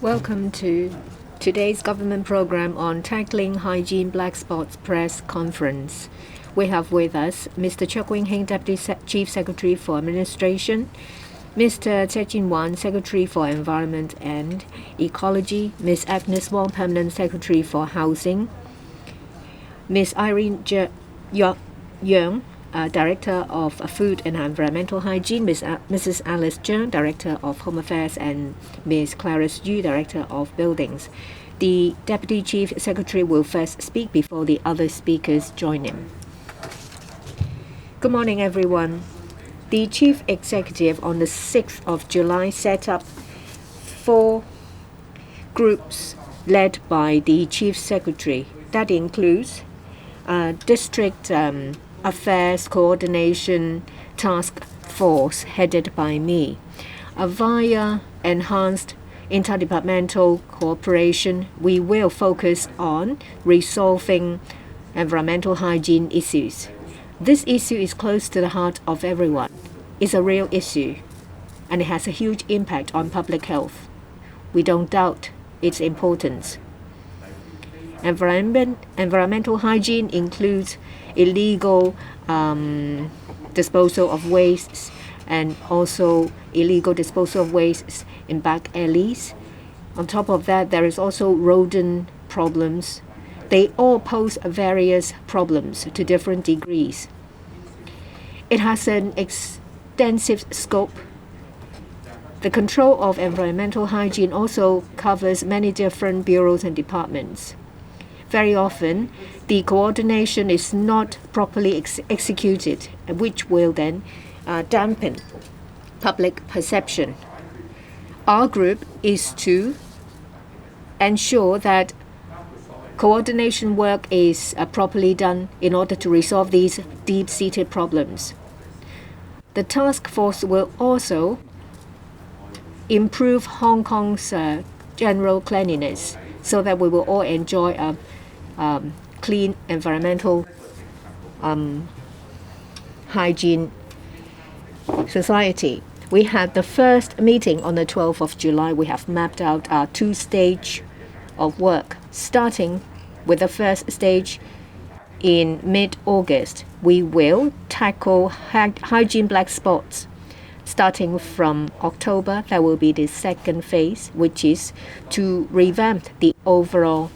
Welcome to today's government program on tackling hygiene black spots press conference. We have with us Mr. Chuk Wing Heng, Deputy Chief Secretary for Administration, Mr. Tse-Jin Wan, Secretary for Environment and Ecology, Ms. Agnes Wong, Permanent Secretary for Housing, Ms. Irene Yeung, Director of Food and Environmental Hygiene, Mrs. Alice Zhang, Director of Home Affairs, and Ms. Clarice Yu, Director of Buildings. The Deputy Chief Secretary will first speak before the other speakers join him. Good morning, everyone. The Chief Executive on the 6th of July set up 4 groups led by the Chief Secretary. That includes District Affairs Coordination Task Force headed by me. Via enhanced interdepartmental cooperation, we will focus on resolving environmental hygiene issues. This issue is close to the heart of everyone. It's a real issue, and it has a huge impact on public health. We don't doubt its importance. Environmental hygiene includes illegal disposal of wastes and also illegal disposal of wastes in back alleys. On top of that, there is also rodent problems. They all pose various problems to different degrees. It has an extensive scope. The control of environmental hygiene also covers many different bureaus and departments. Very often, the coordination is not properly executed, which will then dampen public perception. Our group is to ensure that coordination work is properly done in order to resolve these deep-seated problems. The task force will also improve Hong Kong's general cleanliness so that we will all enjoy a clean environmental hygiene society. We had the first meeting on the 12th of July. We have mapped out our 2-stage of work. Starting with the first stage in mid-August, we will tackle hygiene black spots. Starting from October, there will be the second phase, which is to revamp the overall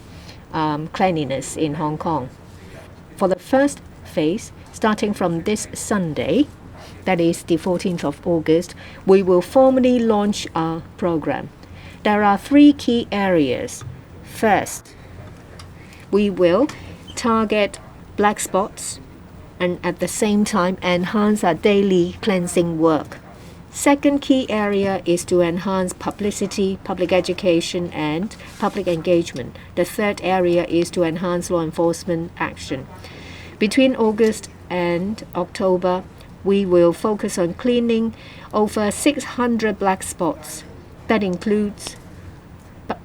cleanliness in Hong Kong. For the first phase, starting from this Sunday, that is the 14th of August, we will formally launch our program. There are 3 key areas. First, we will target black spots and at the same time enhance our daily cleansing work. Second key area is to enhance publicity, public education, and public engagement. The third area is to enhance law enforcement action. Between August and October, we will focus on cleaning over 600 black spots. That includes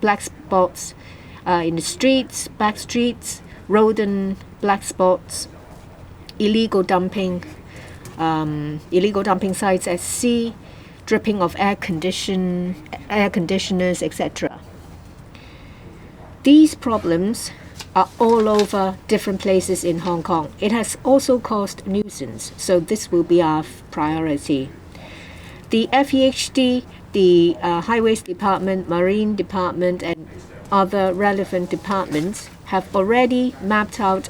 black spots in the streets, back streets, rodent black spots, illegal dumping sites at sea, dripping of air conditioners, etc. These problems are all over different places in Hong Kong. It has also caused nuisance, so this will be our priority. The FEHD, the Highways Department, Marine Department, and other relevant departments have already mapped out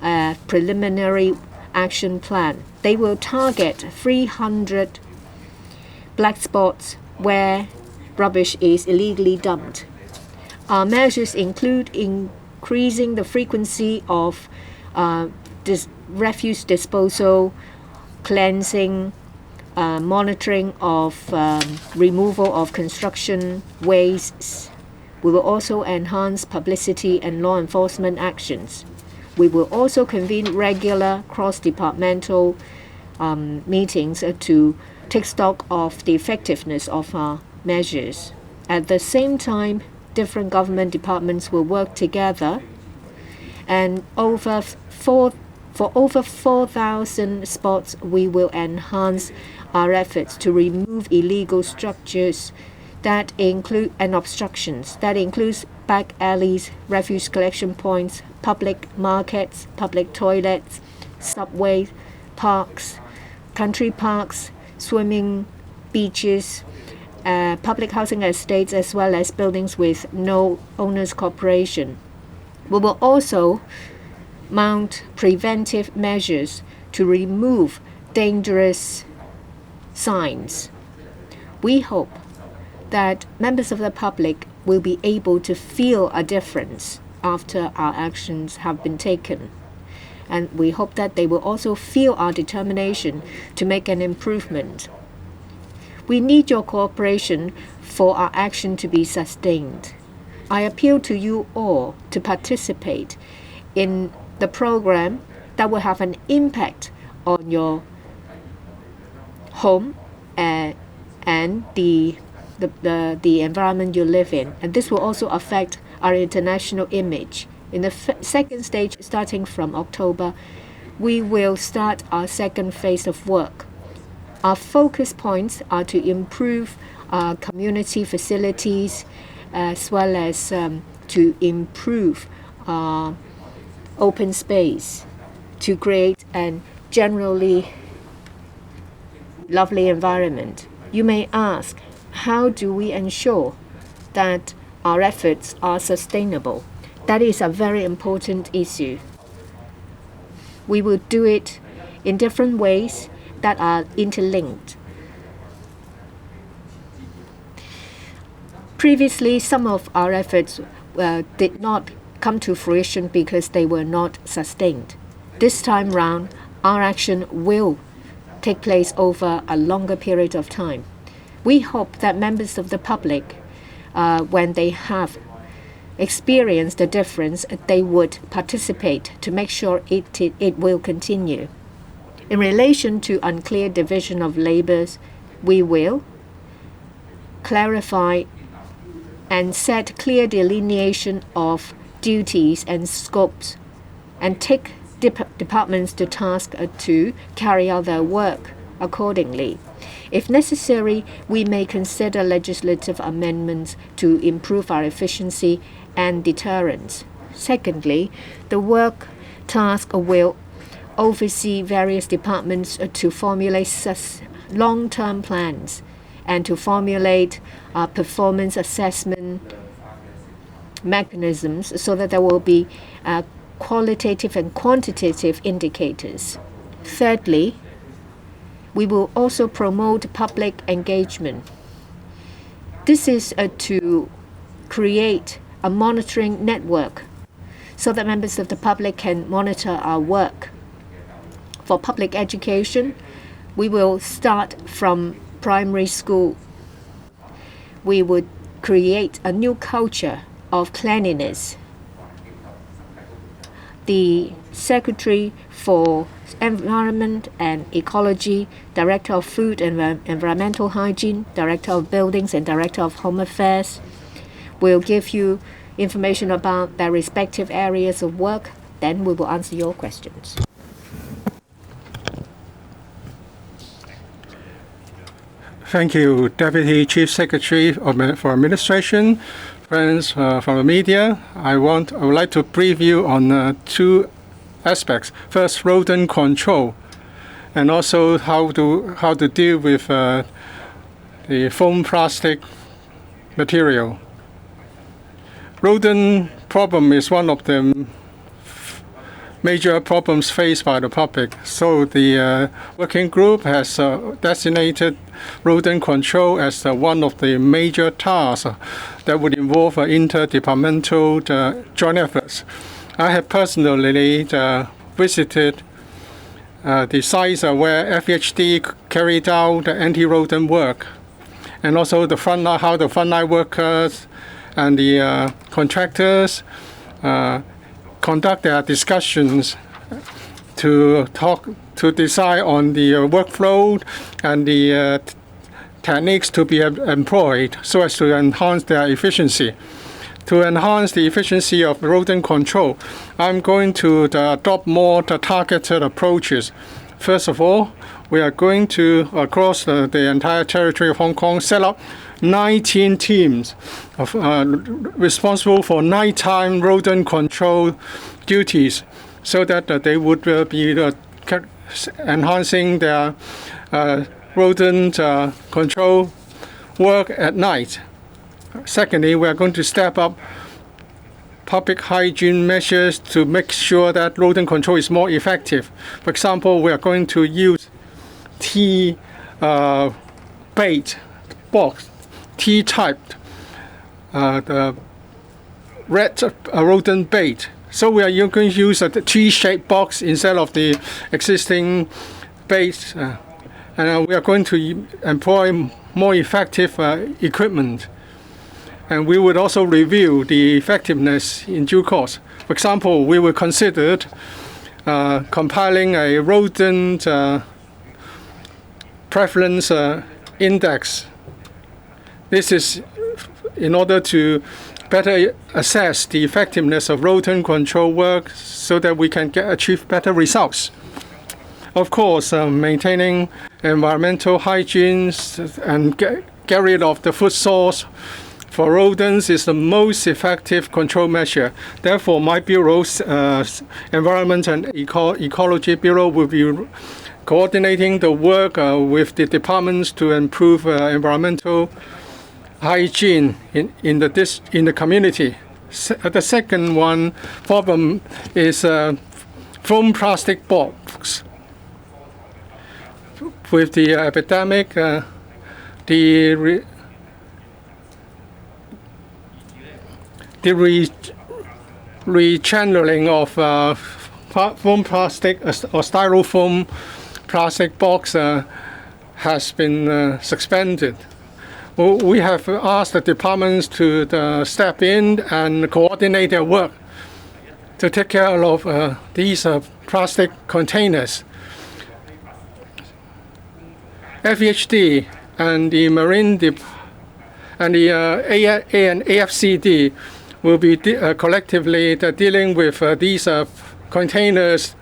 a preliminary action plan. They will target 300 black spots where rubbish is illegally dumped. Our measures include increasing the frequency of refuse disposal, cleansing, monitoring of removal of construction wastes. We will also enhance publicity and law enforcement actions. We will also convene regular cross-departmental meetings to take stock of the effectiveness of our measures. At the same time, different government departments will work together, and over For over 4,000 spots, we will enhance our efforts to remove illegal structures that include and obstructions that includes back alleys, refuse collection points, public markets, public toilets, subway, parks, country parks, swimming beaches, public housing estates, as well as buildings with no owners corporation. We will also mount preventive measures to remove dangerous signs. We hope that members of the public will be able to feel a difference after our actions have been taken. And we hope that they will also feel our determination to make an improvement. We need your cooperation for our action to be sustained. I appeal to you all to participate in the program that will have an impact on your home and the environment you live in. And this will also affect our international image. In the second stage, starting from October, we will start our second phase of work. Our focus points are to improve our community facilities as well as to improve our open space to create a generally lovely environment. You may ask, how do we ensure that our efforts are sustainable? That is a very important issue. We will do it in different ways that are interlinked. Previously, some of our efforts did not come to fruition because they were not sustained. This time round, our action will take place over a longer period of time. We hope that members of the public, when they have experienced the difference, they would participate to make sure it will continue. In relation to unclear division of labors, we will clarify and set clear delineation of duties and scopes and take departments to task to carry out their work accordingly. If necessary, we may consider legislative amendments to improve our efficiency and deterrence. Secondly, the work task will oversee various departments to formulate long-term plans and to formulate performance assessment mechanisms so that there will be qualitative and quantitative indicators. Thirdly, we will also promote public engagement. This is to create a monitoring network so that members of the public can monitor our work. For public education, we will start from primary school. We would create a new culture of cleanliness. The Secretary for Environment and Ecology, Director of Food and Environmental Hygiene, Director of Buildings, and Director of Home Affairs will give you information about their respective areas of work. Then we will answer your questions. Thank you, Deputy Chief Secretary for Administration. Friends from the media, I would like to brief you on two aspects. First, rodent control, and also how to deal with the foam plastic material. Rodent problem is one of the major problems faced by the public. So the working group has designated rodent control as one of the major tasks that would involve interdepartmental joint efforts. I have personally visited the sites where FHD carried out anti-rodent work, and also how the frontline workers and the contractors conduct their discussions to decide on the workflow and the techniques to be employed so as to enhance their efficiency. To enhance the efficiency of rodent control, I'm going to adopt more targeted approaches. First of all, we are going to, across the entire territory of Hong Kong, set up 19 teams responsible for nighttime rodent control duties, so that they would be enhancing their rodent control work at night. Secondly, we are going to step up public hygiene measures to make sure that rodent control is more effective. For example, we are going to use bait box, T-typed, the red rodent bait. So we are going to use a T-shaped box instead of the existing bait, and we are going to employ more effective equipment. And we would also review the effectiveness in due course. For example, we will consider compiling a rodent preference index. This is in order to better assess the effectiveness of rodent control work so that we can achieve better results. Of course, maintaining environmental hygiene and get rid of the food source for rodents is the most effective control measure. Therefore, my bureau's Environment and Ecology Bureau will be coordinating the work with the departments to improve environmental hygiene in the community. The second one problem is foam plastic box. With the epidemic, the rechanneling of foam plastic or styrofoam plastic box has been suspended. We have asked the departments to step in and coordinate their work to take care of these plastic containers. FEHD and the Marine and the AFCD will be collectively dealing with these containers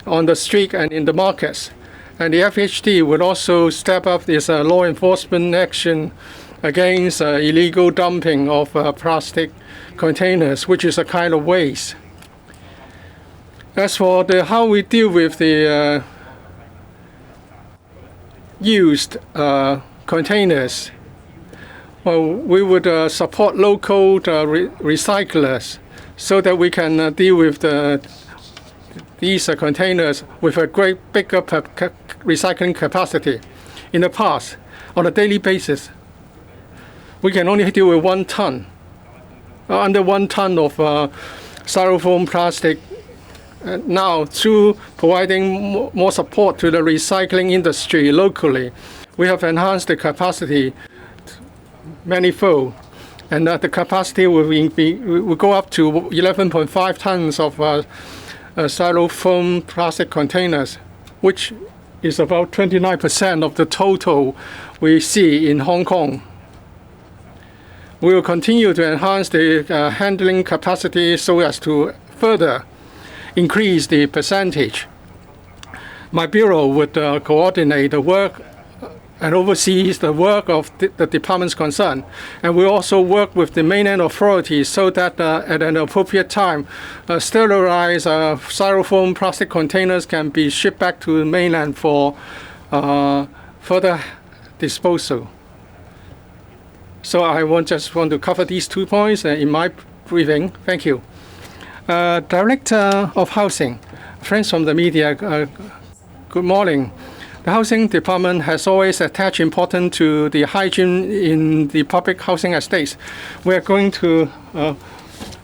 on the street and in the markets. And the FHD would also step up this law enforcement action against illegal dumping of plastic containers, which is a kind of waste. As for how we deal with the used containers, well, we would support local recyclers so that we can deal with these containers with a bigger recycling capacity. In the past, on a daily basis, we can only deal with 1 ton, under 1 ton of styrofoam plastic. Now, through providing more support to the recycling industry locally, we have enhanced the capacity manifold, and the capacity will go up to 11.5 tons of styrofoam plastic containers, which is about 29% of the total we see in Hong Kong. We will continue to enhance the handling capacity so as to further increase the percentage. My bureau would coordinate the work and oversees the work of the departments concerned. And we also work with the mainland authorities so that at an appropriate time, sterilized styrofoam plastic containers can be shipped back to the mainland for further disposal. So I just want to cover these 2 points in my briefing. Thank you. Director of Housing, friends from the media, good morning. The Housing Department has always attached importance to the hygiene in the public housing estates. We are going to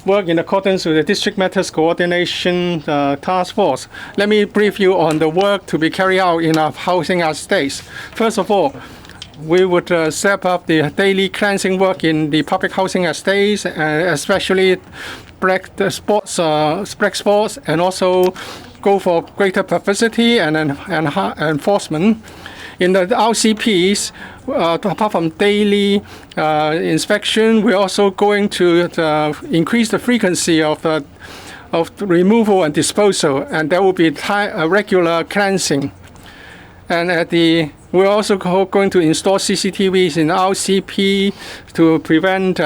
work in accordance with the District Matters Coordination Task Force. Let me brief you on the work to be carried out in our housing estates. First of all, we would step up the daily cleansing work in the public housing estates, especially black spots, and also go for greater publicity and enforcement. In the RCPs, apart from daily inspection, we're also going to increase the frequency of removal and disposal, and there will be regular cleansing. And we're also going to install CCTVs in RCP to prevent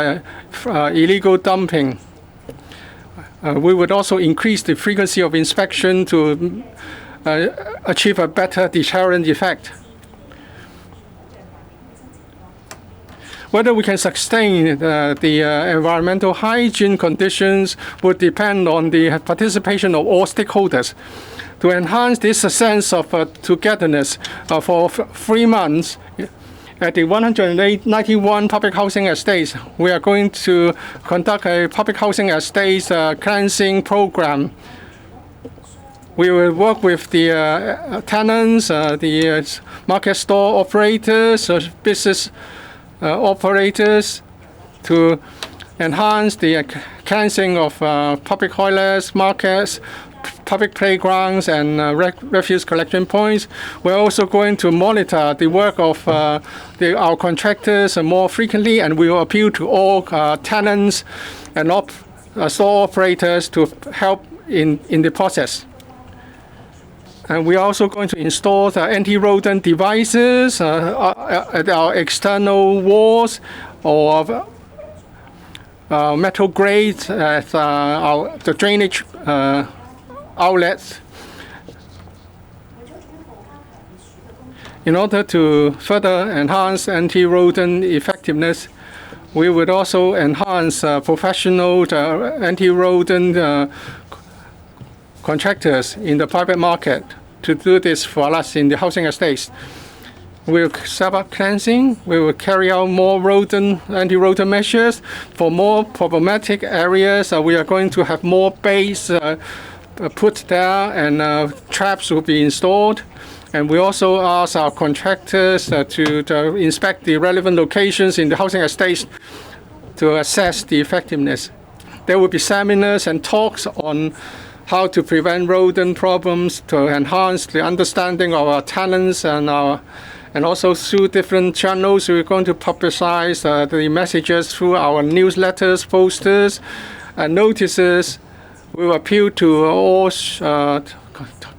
illegal dumping. We would also increase the frequency of inspection to achieve a better deterrent effect. Whether we can sustain the environmental hygiene conditions would depend on the participation of all stakeholders. To enhance this sense of togetherness for 3 months, at the 191 public housing estates, we are going to conduct a public housing estates cleansing program. We will work with the tenants, the market store operators, business operators to enhance the cleansing of public toilets, markets, public playgrounds, and refuse collection points. We're also going to monitor the work of our contractors more frequently, and we will appeal to all tenants and store operators to help in the process. And we are also going to install the anti-rodent devices at our external walls or metal grates at the drainage outlets. In order to further enhance anti-rodent effectiveness, we would also enhance professional anti-rodent contractors in the private market to do this for us in the housing estates. We'll set up cleansing. We will carry out more anti-rodent measures. For more problematic areas, we are going to have more bays put there, and traps will be installed. And we also ask our contractors to inspect the relevant locations in the housing estates to assess the effectiveness. There will be seminars and talks on how to prevent rodent problems, to enhance the understanding of our tenants, and also through different channels. We're going to publicize the messages through our newsletters, posters, and notices. We will appeal to all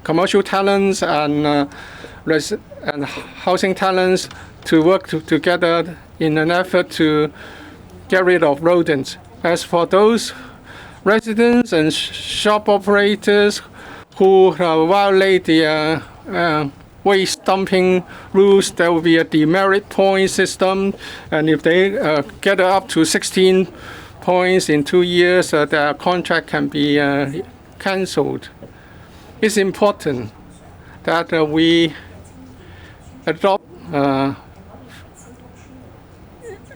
commercial tenants and housing tenants to work together in an effort to get rid of rodents. As for those residents and shop operators who violate the waste dumping rules, there will be a demerit point system, and if they get up to 16 points in 2 years, their contract can be cancelled. It's important that we adopt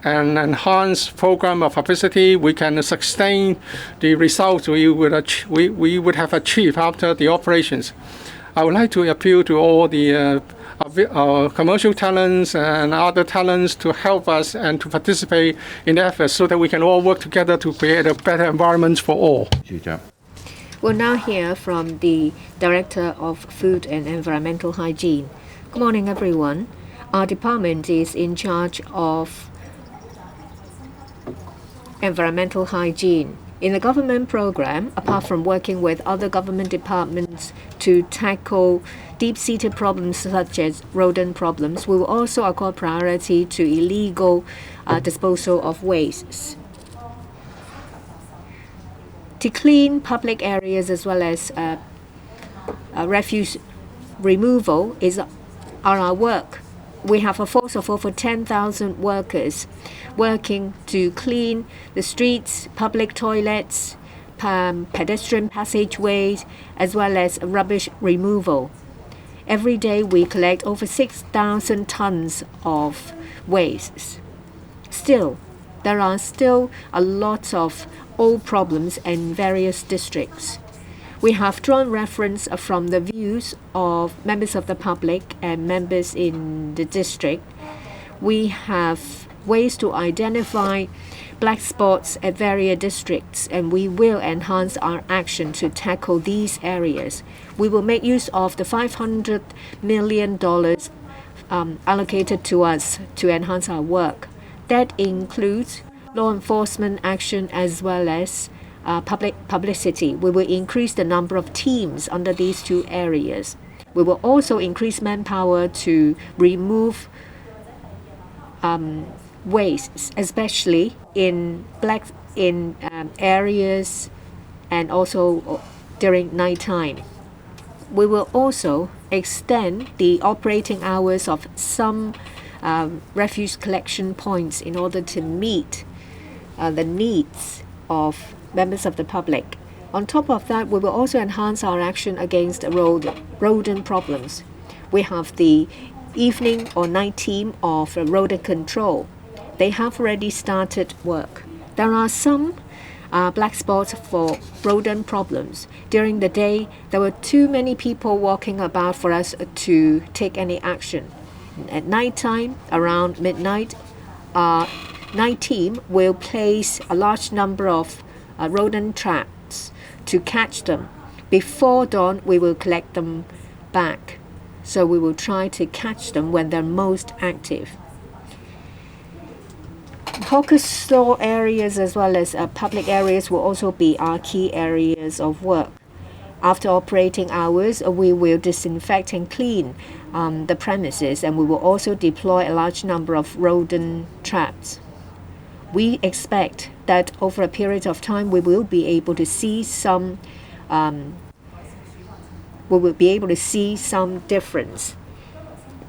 an enhanced program of publicity. We can sustain the results we would have achieved after the operations. I would like to appeal to all the commercial tenants and other tenants to help us and to participate in the efforts so that we can all work together to create a better environment for all. We'll now hear from the Director of Food and Environmental Hygiene. Good morning, everyone. Our department is in charge of environmental hygiene. In the government program, apart from working with other government departments to tackle deep-seated problems such as rodent problems, we will also accord priority to illegal disposal of wastes. To clean public areas as well as refuse removal is our work. We have a force of over 10,000 workers working to clean the streets, public toilets, pedestrian passageways, as well as rubbish removal. Every day we collect over 6,000 tons of waste. Still, there are still a lot of old problems in various districts. We have drawn reference from the views of members of the public and members in the district. We have ways to identify black spots at various districts, and we will enhance our action to tackle these areas. We will make use of the $500 million allocated to us to enhance our work. That includes law enforcement action as well as public publicity. We will increase the number of teams under these two areas. We will also increase manpower to remove waste, especially in areas and also during nighttime. We will also extend the operating hours of some refuse collection points in order to meet the needs of members of the public. On top of that, we will also enhance our action against rodent problems. We have the evening or night team of rodent control. They have already started work. There are some black spots for rodent problems. During the day, there were too many people walking about for us to take any action. At night time, around midnight, our night team will place a large number of rodent traps to catch them. Before dawn, we will collect them back. So we will try to catch them when they're most active. Hawker store areas as well as public areas will also be our key areas of work. After operating hours, we will disinfect and clean the premises, and we will also deploy a large number of rodent traps. We expect that over a period of time, we will be able to see some difference.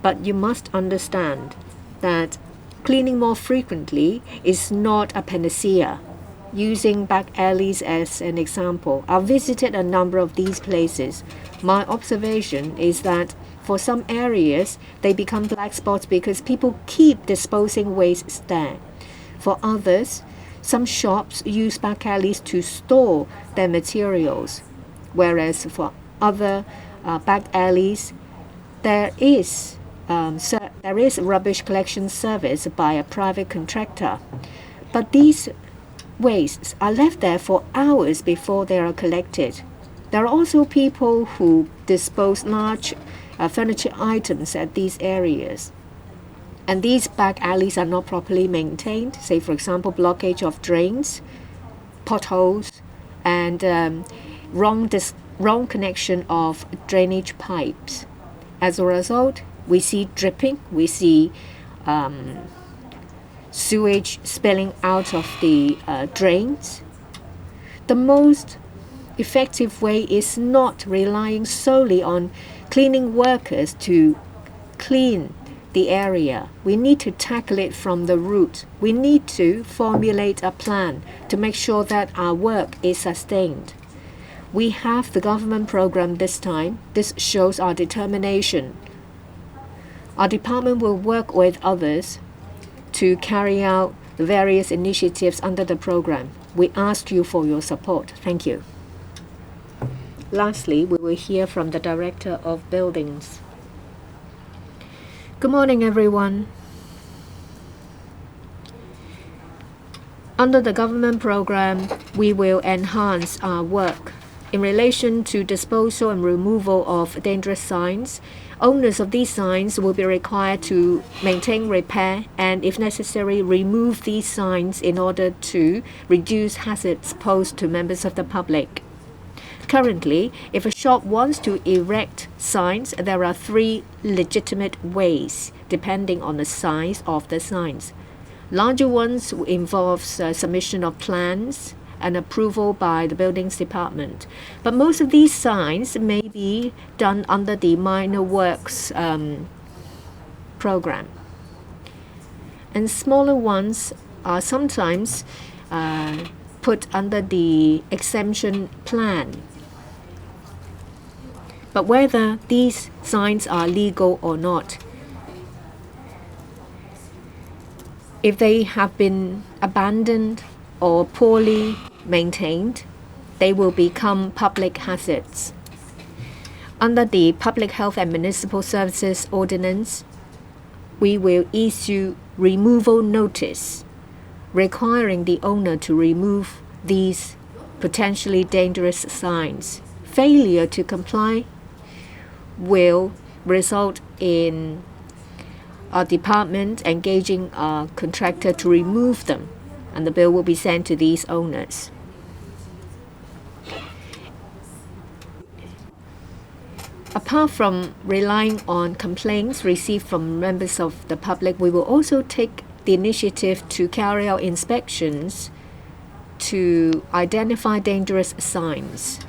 But you must understand that cleaning more frequently is not a panacea. Using back alleys as an example, I've visited a number of these places. My observation is that for some areas, they become black spots because people keep disposing waste there. For others, some shops use back alleys to store their materials, whereas for other back alleys, there is rubbish collection service by a private contractor. But these wastes are left there for hours before they are collected. There are also people who dispose large furniture items at these areas. And these back alleys are not properly maintained, say for example blockage of drains, potholes, and wrong connection of drainage pipes. As a result, we see dripping, we see sewage spilling out of the drains. The most effective way is not relying solely on cleaning workers to clean the area. We need to tackle it from the root. We need to formulate a plan to make sure that our work is sustained. We have the government program this time. This shows our determination. Our department will work with others to carry out the various initiatives under the program. We ask you for your support. Thank you. Lastly, we will hear from the Director of Buildings. Good morning, everyone. Under the government program, we will enhance our work. In relation to disposal and removal of dangerous signs, owners of these signs will be required to maintain, repair, and if necessary, remove these signs in order to reduce hazards posed to members of the public. Currently, if a shop wants to erect signs, there are 3 legitimate ways, depending on the size of the signs. Larger ones involve submission of plans and approval by the buildings department. But most of these signs may be done under the minor works program. And smaller ones are sometimes put under the exemption plan. But whether these signs are legal or not, if they have been abandoned or poorly maintained, they will become public hazards. Under the Public Health and Municipal Services Ordinance, we will issue removal notice requiring the owner to remove these potentially dangerous signs. Failure to comply will result in our department engaging a contractor to remove them, and the bill will be sent to these owners. Apart from relying on complaints received from members of the public, we will also take the initiative to carry out inspections to identify dangerous signs.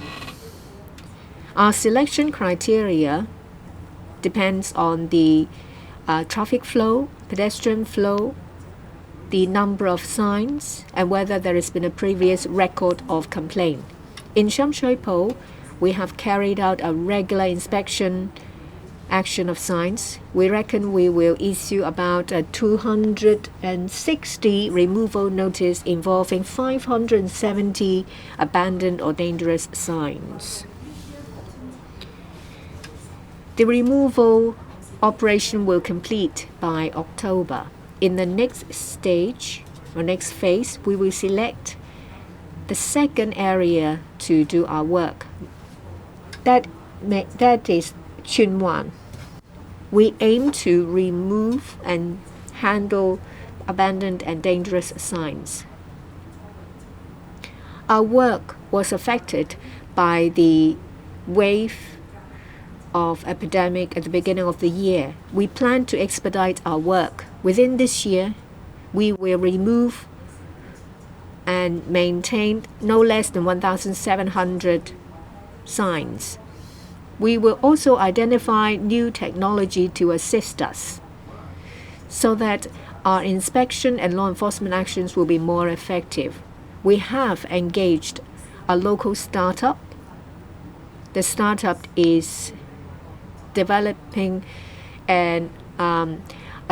Our selection criteria depends on the traffic flow, pedestrian flow, the number of signs, and whether there has been a previous record of complaint. In Sham Shui Po, we have carried out a regular inspection action of signs. We reckon we will issue about 260 removal notice involving 570 abandoned or dangerous signs. The removal operation will complete by October. In the next stage or next phase, we will select the second area to do our work. That is Chunwan. We aim to remove and handle abandoned and dangerous signs. Our work was affected by the wave of epidemic at the beginning of the year. We plan to expedite our work. Within this year, we will remove and maintain no less than 1,700 signs. We will also identify new technology to assist us so that our inspection and law enforcement actions will be more effective. We have engaged a local startup. The startup is developing a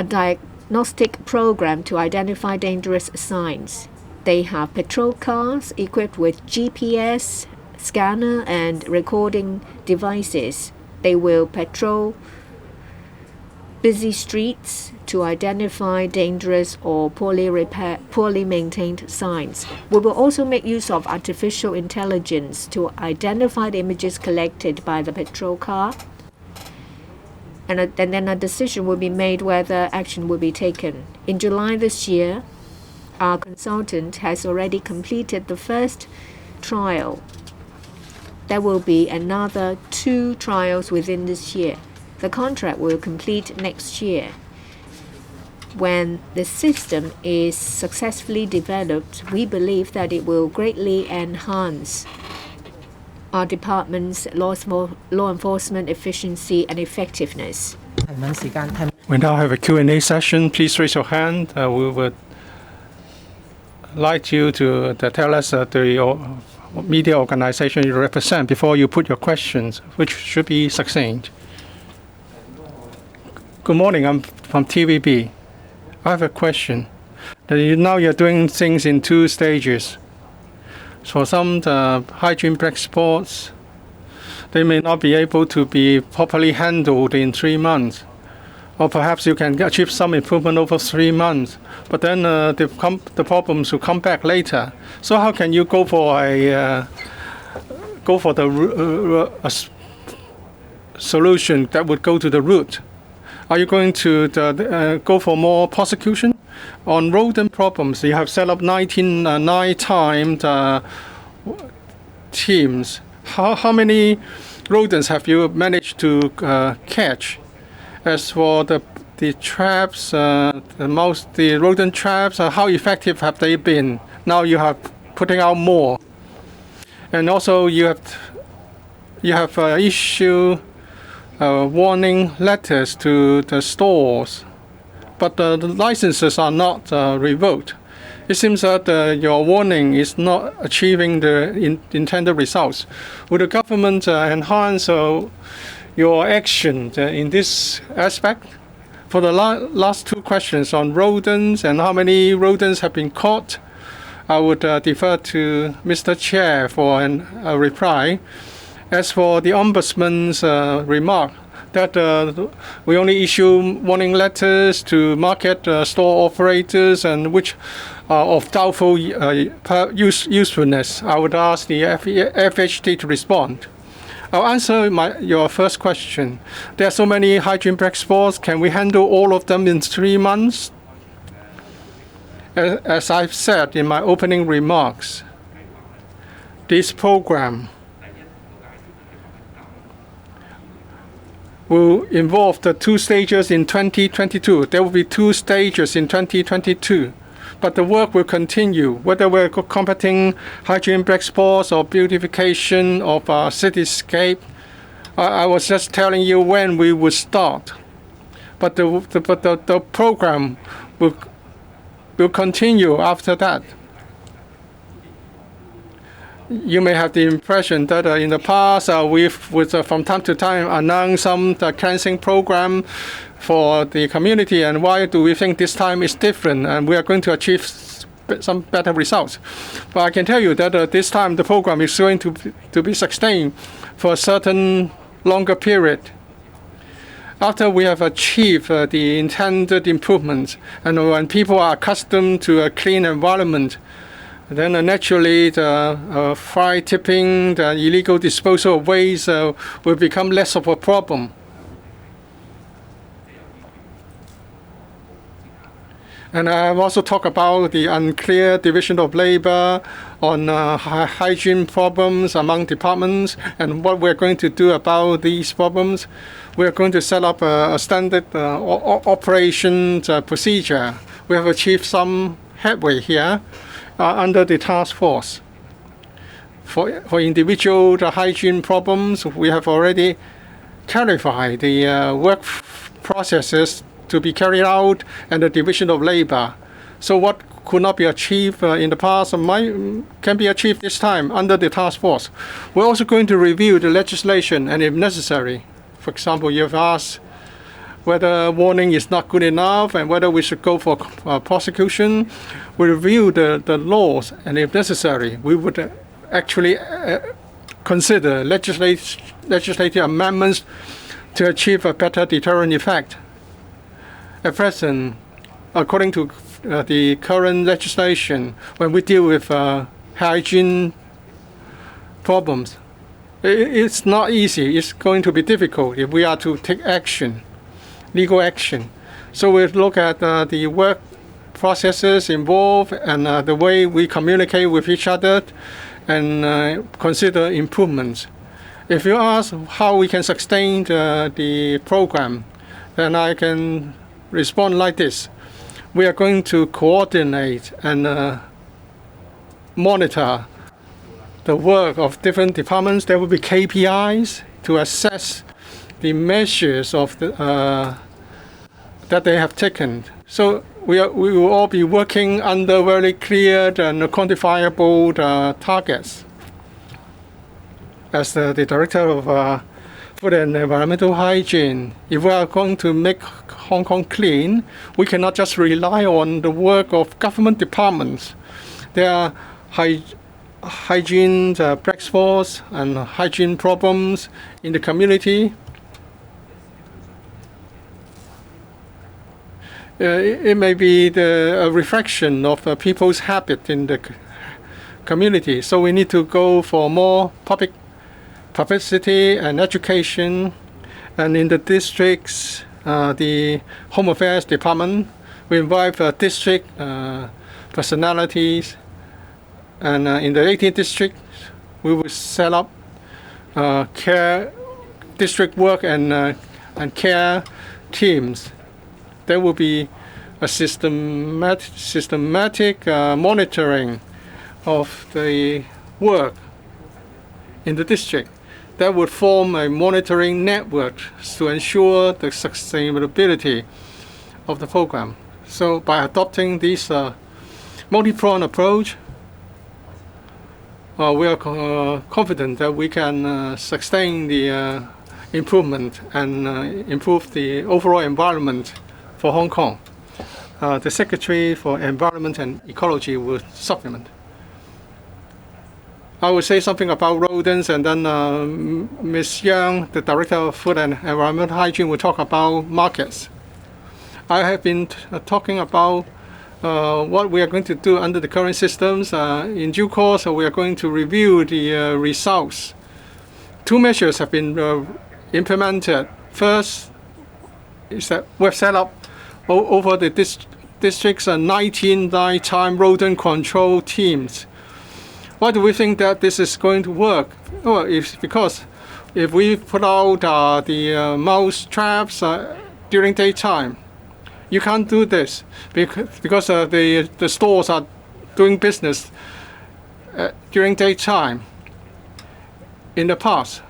diagnostic program to identify dangerous signs. They have patrol cars equipped with GPS, scanner, and recording devices. They will patrol busy streets to identify dangerous or poorly maintained signs. We will also make use of artificial intelligence to identify the images collected by the patrol car, and then a decision will be made whether action will be taken. In July this year, our consultant has already completed the first trial. There will be another 2 trials within this year. The contract will complete next year. When the system is successfully developed, we believe that it will greatly enhance our department's law enforcement efficiency and effectiveness. We now have a Q&A session. Please raise your hand. We would like you to tell us the media organization you represent before you put your questions, which should be succinct. Good morning, I'm from TVB. I have a question. Now you're doing things in 2 stages. For some hygiene black spots, they may not be able to be properly handled in 3 months. Or perhaps you can achieve some improvement over 3 months, but then the problems will come back later. So how can you go for a solution that would go to the root? Are you going to go for more prosecution? On rodent problems, you have set up 19 night-timed teams. How many rodents have you managed to catch? As for the traps, the rodent traps, how effective have they been? Now you have putting out more, and also you have issued warning letters to the stores, but the licenses are not revoked. It seems that your warning is not achieving the intended results. Would the government enhance your action in this aspect? For the last 2 questions on rodents and how many rodents have been caught, I would defer to Mr. Chair for a reply. As for the Ombudsman's remark that we only issue warning letters to market store operators and which are of doubtful usefulness, I would ask the FHT to respond. I'll answer your first question. There are so many hygiene black spots. Can we handle all of them in 3 months? As I've said in my opening remarks, this program will involve the 2 stages in 2022. There will be 2 stages in 2022. But the work will continue, whether we're combating hygiene black spots or beautification of our cityscape. I was just telling you when we would start. But the program will continue after that. You may have the impression that in the past we've from time to time announced some cleansing program for the community, and why do we think this time is different and we are going to achieve some better results? But I can tell you that this time the program is going to be sustained for a certain longer period. After we have achieved the intended improvements, and when people are accustomed to a clean environment, then naturally the fly tipping, the illegal disposal of waste will become less of a problem. And I have also talked about the unclear division of labor on hygiene problems among departments and what we're going to do about these problems. We're going to set up a standard operations procedure. We have achieved some headway here under the task force. For individual hygiene problems, we have already clarified the work processes to be carried out and the division of labor. So what could not be achieved in the past can be achieved this time under the task force. We're also going to review the legislation, and if necessary, for example, you've asked whether warning is not good enough and whether we should go for prosecution. We review the laws, and if necessary, we would actually consider legislative amendments to achieve a better deterrent effect. At present, according to the current legislation, when we deal with hygiene problems, it's not easy. It's going to be difficult if we are to take action, legal action. So we look at the work processes involved and the way we communicate with each other and consider improvements. If you ask how we can sustain the program, then I can respond like this. We are going to coordinate and monitor the work of different departments. There will be KPIs to assess the measures of that they have taken. So we will all be working under very clear and quantifiable targets. As the director of Food and Environmental Hygiene, if we are going to make Hong Kong clean, we cannot just rely on the work of government departments. There are hygiene black spots and hygiene problems in the community. It may be a reflection of people's habit in the community. So we need to go for more public publicity and education. And in the districts, the Home Affairs Department, we invite district personalities. And in the 18th district, we will set up care district work and care teams. There will be a systematic monitoring of the work in the district. That would form a monitoring network to ensure the sustainability of the program. So by adopting this multi-pronged approach, we are confident that we can sustain the improvement and improve the overall environment for Hong Kong. The Secretary for Environment and Ecology will supplement. I will say something about rodents, and then Ms. Yang, the Director of Food and Environmental Hygiene, will talk about markets. I have been talking about what we are going to do under the current systems. In due course, we are going to review the results two measures have been implemented. First is that we've set up over the districts 19 nighttime rodent control teams. Why do we think that this is going to work? Well, because if we put out the mouse traps during daytime, you can't do this because the stores are doing business during daytime. In the past,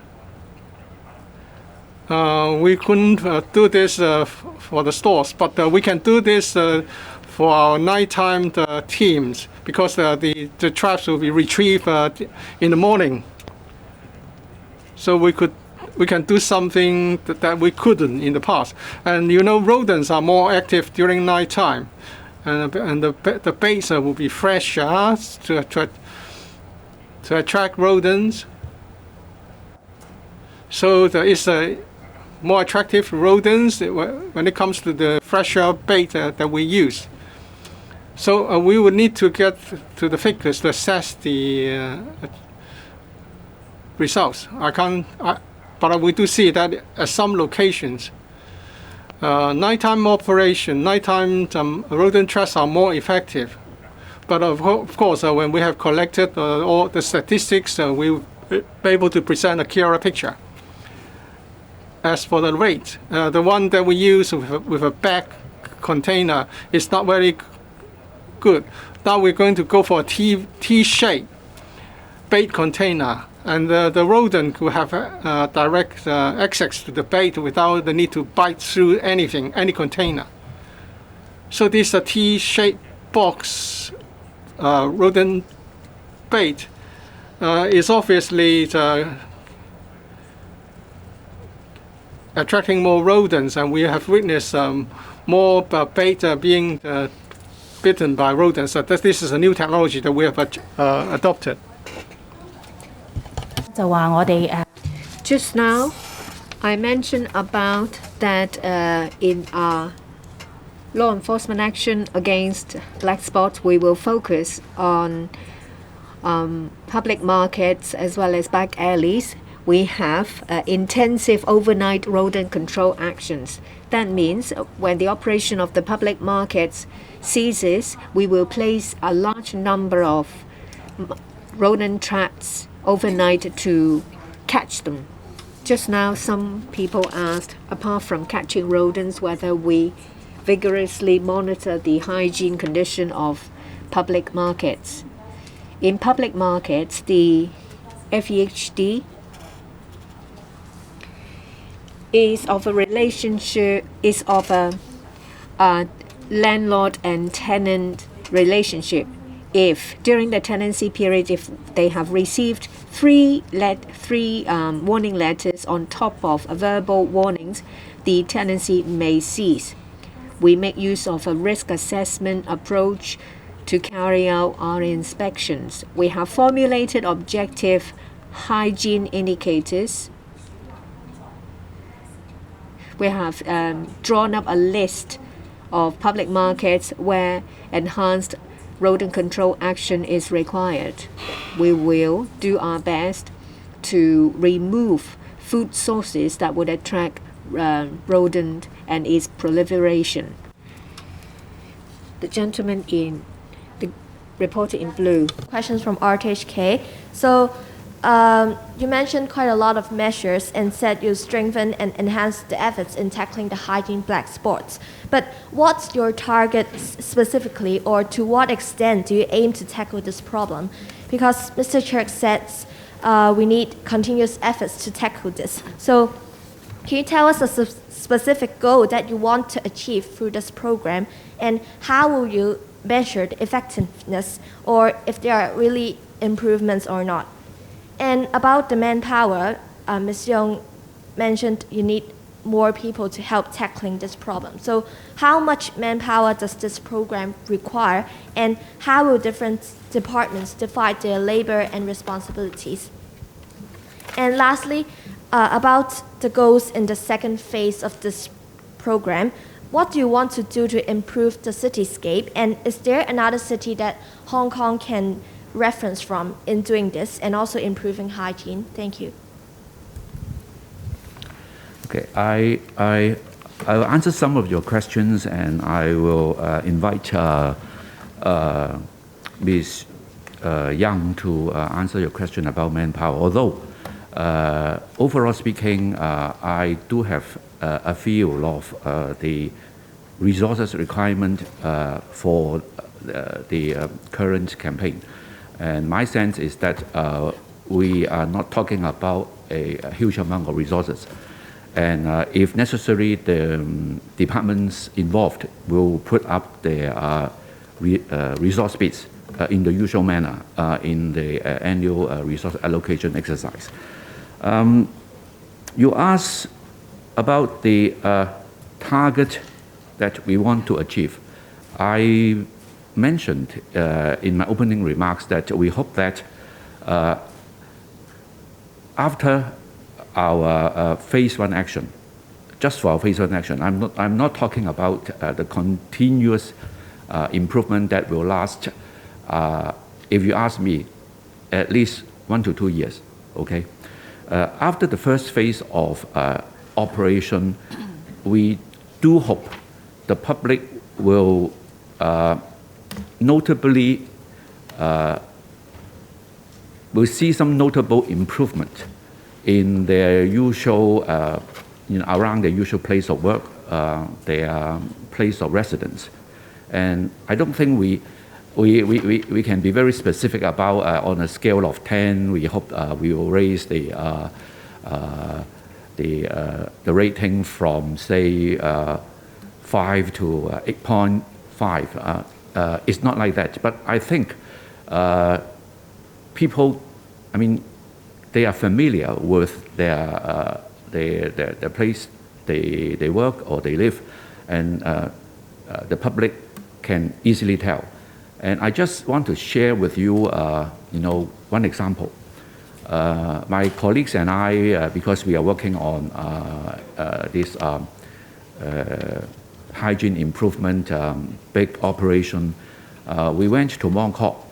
we couldn't do this for the stores, but we can do this for our nighttime teams because the traps will be retrieved in the morning. So we can do something that we couldn't in the past. And you know, rodents are more active during nighttime, and the baits will be fresher to attract rodents. So there is more attractive rodents when it comes to the fresher bait that we use. So we would need to get to the figures to assess the results. But we do see that at some locations, nighttime operation, nighttime rodent traps are more effective. But of course, when we have collected all the statistics, we will be able to present a clearer picture. As for the rate, the one that we use with a bag container is not very good. Now we're going to go for a T-shaped bait container, and the rodent will have direct access to the bait without the need to bite through anything, any container. So this T-shaped box rodent bait is obviously attracting more rodents, and we have witnessed more bait being bitten by rodents. So this is a new technology that we have adopted. Just now, I mentioned about that in our law enforcement action against black spots, we will focus on public markets as well as back alleys. We have intensive overnight rodent control actions. That means when the operation of the public markets ceases, we will place a large number of rodent traps overnight to catch them. Just now, some people asked, apart from catching rodents, whether we vigorously monitor the hygiene condition of public markets. In public markets, the FEHD is of a landlord and tenant relationship. If during the tenancy period, if they have received three warning letters on top of verbal warnings, the tenancy may cease. We make use of a risk assessment approach to carry out our inspections. We have formulated objective hygiene indicators. We have drawn up a list of public markets where enhanced rodent control action is required. We will do our best to remove food sources that would attract rodent and its proliferation. The gentleman in the reporter in blue. Questions from RTHK. So you mentioned quite a lot of measures and said you strengthen and enhance the efforts in tackling the hygiene black spots. But what's your target specifically, or to what extent do you aim to tackle this problem? Because Mr. Chirk says we need continuous efforts to tackle this. So can you tell us a specific goal that you want to achieve through this program, and how will you measure the effectiveness, or if there are really improvements or not? And about the manpower, Ms. Young mentioned you need more people to help tackling this problem. So how much manpower does this program require, and how will different departments divide their labor and responsibilities? And lastly, about the goals in the second phase of this program, what do you want to do to improve the cityscape, and is there another city that Hong Kong can reference from in doing this and also improving hygiene? Thank you. Okay, I'll answer some of your questions, and I will invite Ms. Young to answer your question about manpower. Although, overall speaking, I do have a feel of the resources requirement for the current campaign. And my sense is that we are not talking about a huge amount of resources. And if necessary, the departments involved will put up their resource bids in the usual manner in the annual resource allocation exercise. You asked about the target that we want to achieve. I mentioned in my opening remarks that we hope that after our phase one action, just for our phase one action, I'm not talking about the continuous improvement that will last, if you ask me, at least 1 to 2 years, okay? After the first phase of operation, we do hope the public will notably will see some notable improvement in their usual, around their usual place of work, their place of residence. And I don't think we can be very specific about on a scale of 10, we hope we will raise the rating from, say, 5 to 8.5. It's not like that. But I think people, I mean, they are familiar with their place they work or they live, and the public can easily tell. And I just want to share with you, one example. My colleagues and I, because we are working on this hygiene improvement big operation, we went to Mong Kok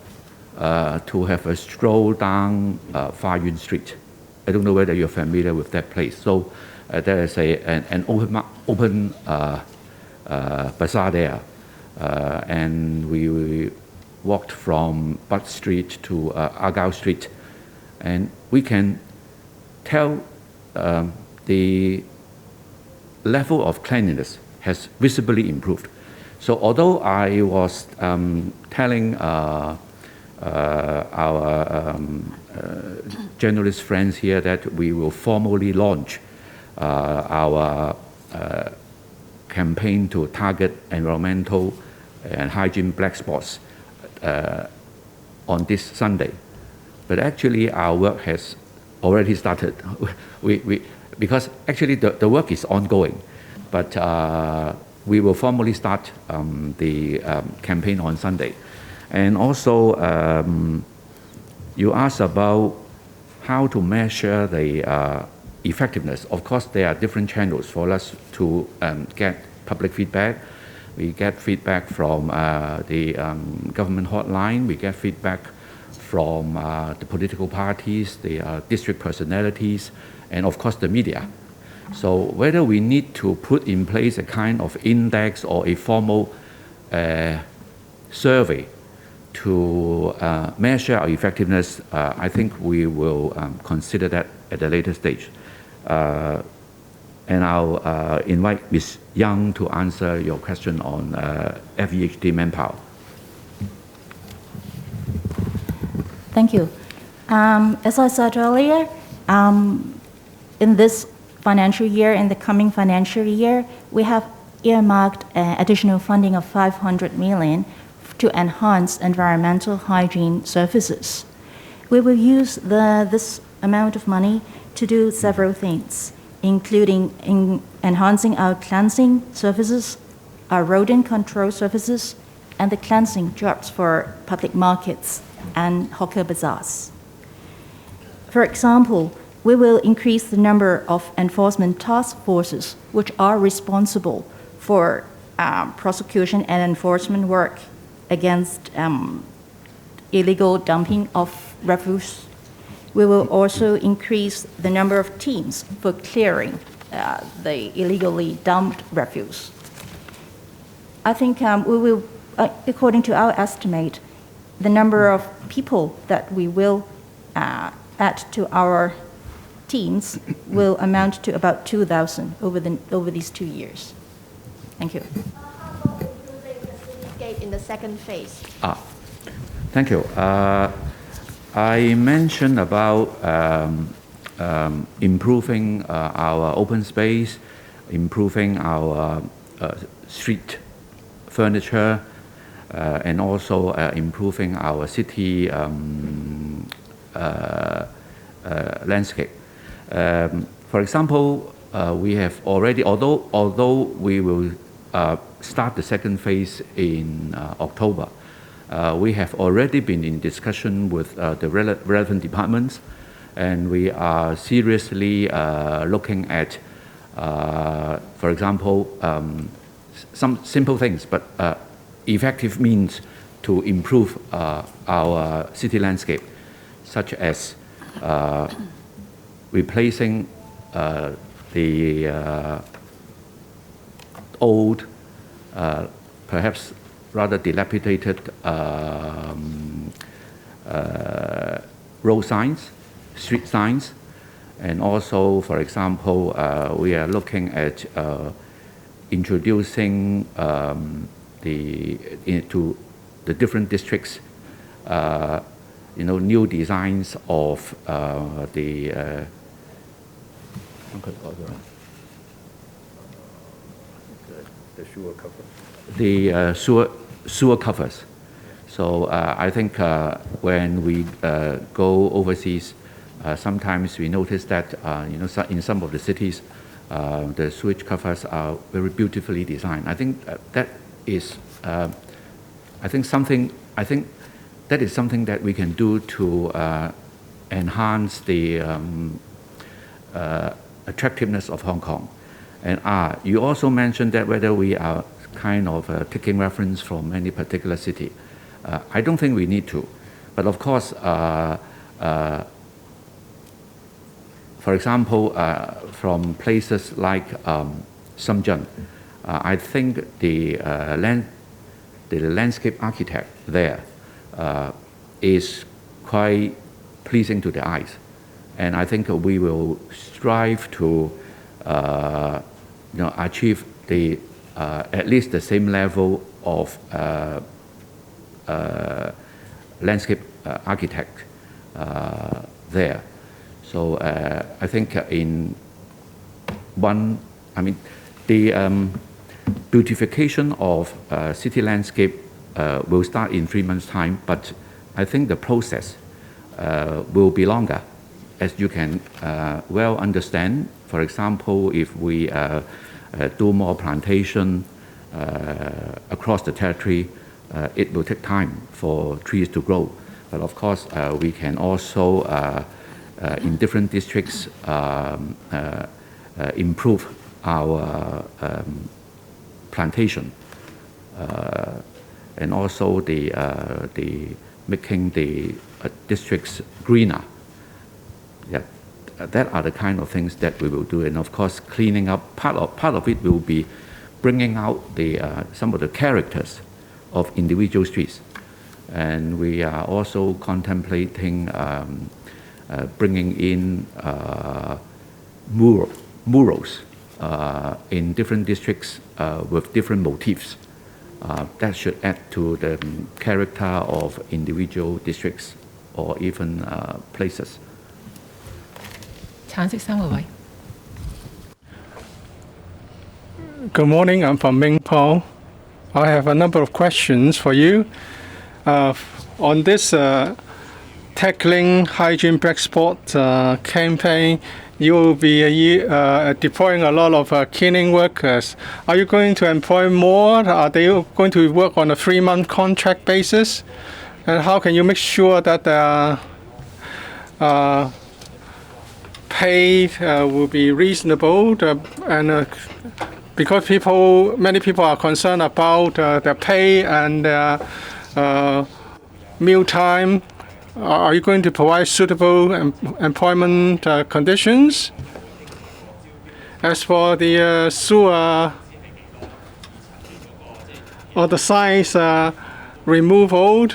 to have a stroll down Fa Yuen Street. I don't know whether you're familiar with that place. So there is an open bazaar there, and we walked from Butt Street to Argyle Street, and we can tell the level of cleanliness has visibly improved. So although I was telling our journalist friends here that we will formally launch our campaign to target environmental and hygiene black spots on this Sunday. But actually our work has already started. Because actually the work is ongoing, but we will formally start the campaign on Sunday. And also, you asked about how to measure the effectiveness. Of course, there are different channels for us to get public feedback. We get feedback from the government hotline. We get feedback from the political parties, the district personalities, and of course the media. So whether we need to put in place a kind of index or a formal survey to measure our effectiveness, I think we will consider that at a later stage. And I'll invite Ms. Young to answer your question on FEHD manpower. Thank you. As I said earlier, in this financial year, in the coming financial year, we have earmarked additional funding of 500 million to enhance environmental hygiene services. We will use this amount of money to do several things, including enhancing our cleansing services, our rodent control services, and the cleansing jobs for public markets and hawker bazaars. For example, we will increase the number of enforcement task forces which are responsible for prosecution and enforcement work against illegal dumping of refuse. We will also increase the number of teams for clearing the illegally dumped refuse. I think we will, according to our estimate, the number of people that we will add to our teams will amount to about 2,000 over these 2 years. Thank you. How about improving the cityscape in the second phase? Thank you. I mentioned about improving our open space, improving our street furniture, and also improving our city landscape. For example, we have already, although we will start the second phase in October, we have already been in discussion with the relevant departments, and we are seriously looking at, for example, some simple things, but effective means to improve our city landscape, such as replacing the old, perhaps rather dilapidated road signs, street signs, and also, for example, we are looking at introducing into the different districts, new designs of the sewer covers. So I think when we go overseas, sometimes we notice that in some of the cities, the sewage covers are very beautifully designed. I think that is something that we can do to enhance the attractiveness of Hong Kong. And you also mentioned that whether we are kind of taking reference from any particular city. I don't think we need to, but of course, for example, from places like Shenzhen, I think the landscape architect there is quite pleasing to the eyes, and I think we will strive to achieve the at least the same level of landscape architect there. So I think the beautification of city landscape will start in 3 months' time, but I think the process will be longer, as you can well understand. For example, if we do more plantation across the territory, it will take time for trees to grow. But of course, we can also, in different districts, improve our plantation, and also the making the districts greener. Yeah, that are the kind of things that we will do, and of course, cleaning up. Part of it will be bringing out some of the characters of individual streets, and we are also contemplating bringing in murals in different districts with different motifs. That should add to the character of individual districts or even places. 橙色衫嗰位。 Good morning, I'm from Ming Paul. I have a number of questions for you. On this tackling hygiene black spot campaign, you will be deploying a lot of cleaning workers. Are you going to employ more? Are they going to work on a 3-month contract basis? And how can you make sure that pay will be reasonable? Because many people are concerned about their pay and meal time. Are you going to provide suitable employment conditions? As for the sewer or the size removal,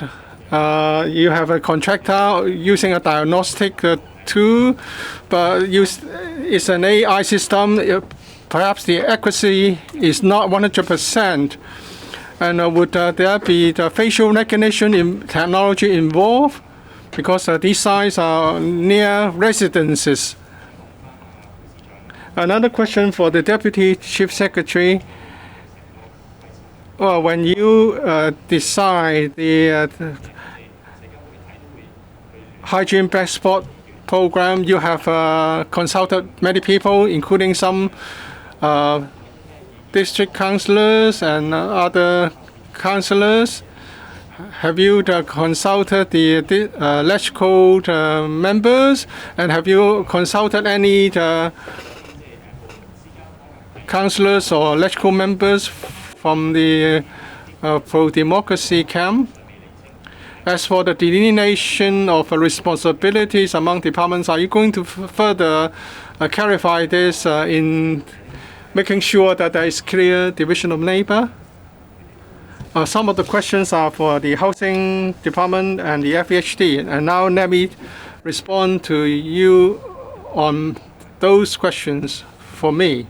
you have a contractor using a diagnostic tool, but it's an AI system. Perhaps the accuracy is not 100%. And would there be the facial recognition technology involved? Because these sites are near residences. Another question for the Deputy Chief Secretary. Well, when you decide the hygiene black spot program, you have consulted many people, including some district councillors and other councillors. Have you consulted the electrical members, and have you consulted any councillors or electrical members from the pro-democracy camp? As for the delineation of responsibilities among departments, are you going to further clarify this in making sure that there is clear division of labor? Some of the questions are for the Housing Department and the FHD. And now let me respond to you on those questions for me.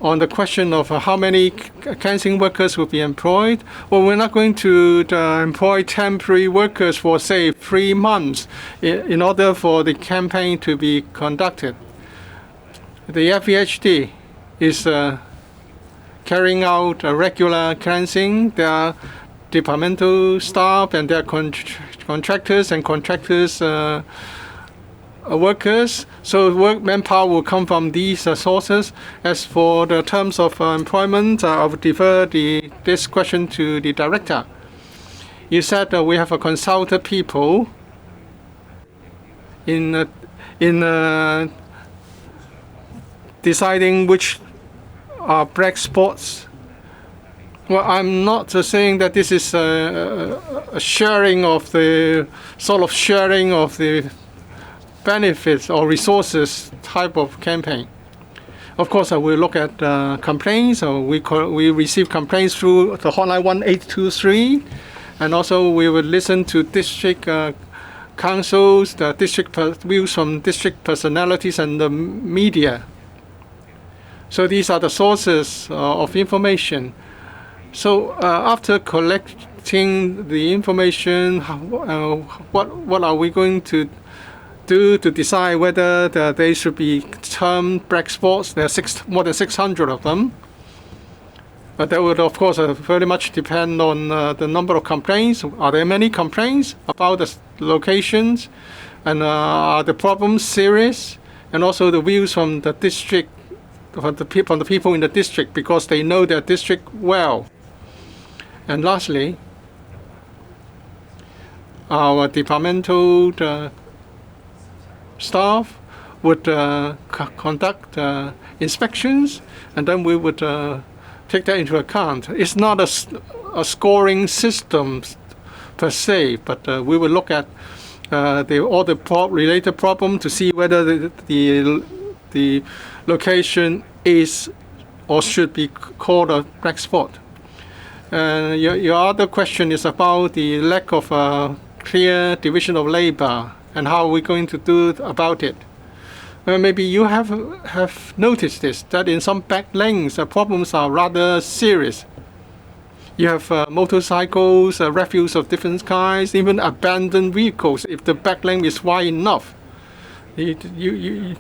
On the question of how many cleansing workers will be employed, well, we're not going to employ temporary workers for, say, 3 months in order for the campaign to be conducted. The FHD is carrying out a regular cleansing. There are departmental staff and there are contractors and contractors workers. So manpower will come from these sources. As for the terms of employment, I will defer this question to the director. You said we have consulted people in deciding which are black spots. Well, I'm not saying that this is a sharing of the benefits or resources type of campaign. Of course, we look at complaints. We receive complaints through the hotline 1823, and also we will listen to district councils, the district views from district personalities and the media. So these are the sources of information. So after collecting the information, what are we going to do to decide whether they should be termed black spots? There are more than 600 of them. But that would, of course, very much depend on the number of complaints. Are there many complaints about the locations? And are the problems serious? And also the views from the district, from the people in the district, because they know their district well. And lastly, our departmental staff would conduct inspections, and then we would take that into account. It's not a scoring system per se, but we will look at all the related problems to see whether the location is or should be called a black spot. Your other question is about the lack of clear division of labor and how we're going to do about it. Maybe you have noticed this, that in some back lanes, the problems are rather serious. You have motorcycles, refuse of different kinds, even abandoned vehicles. If the back lane is wide enough, you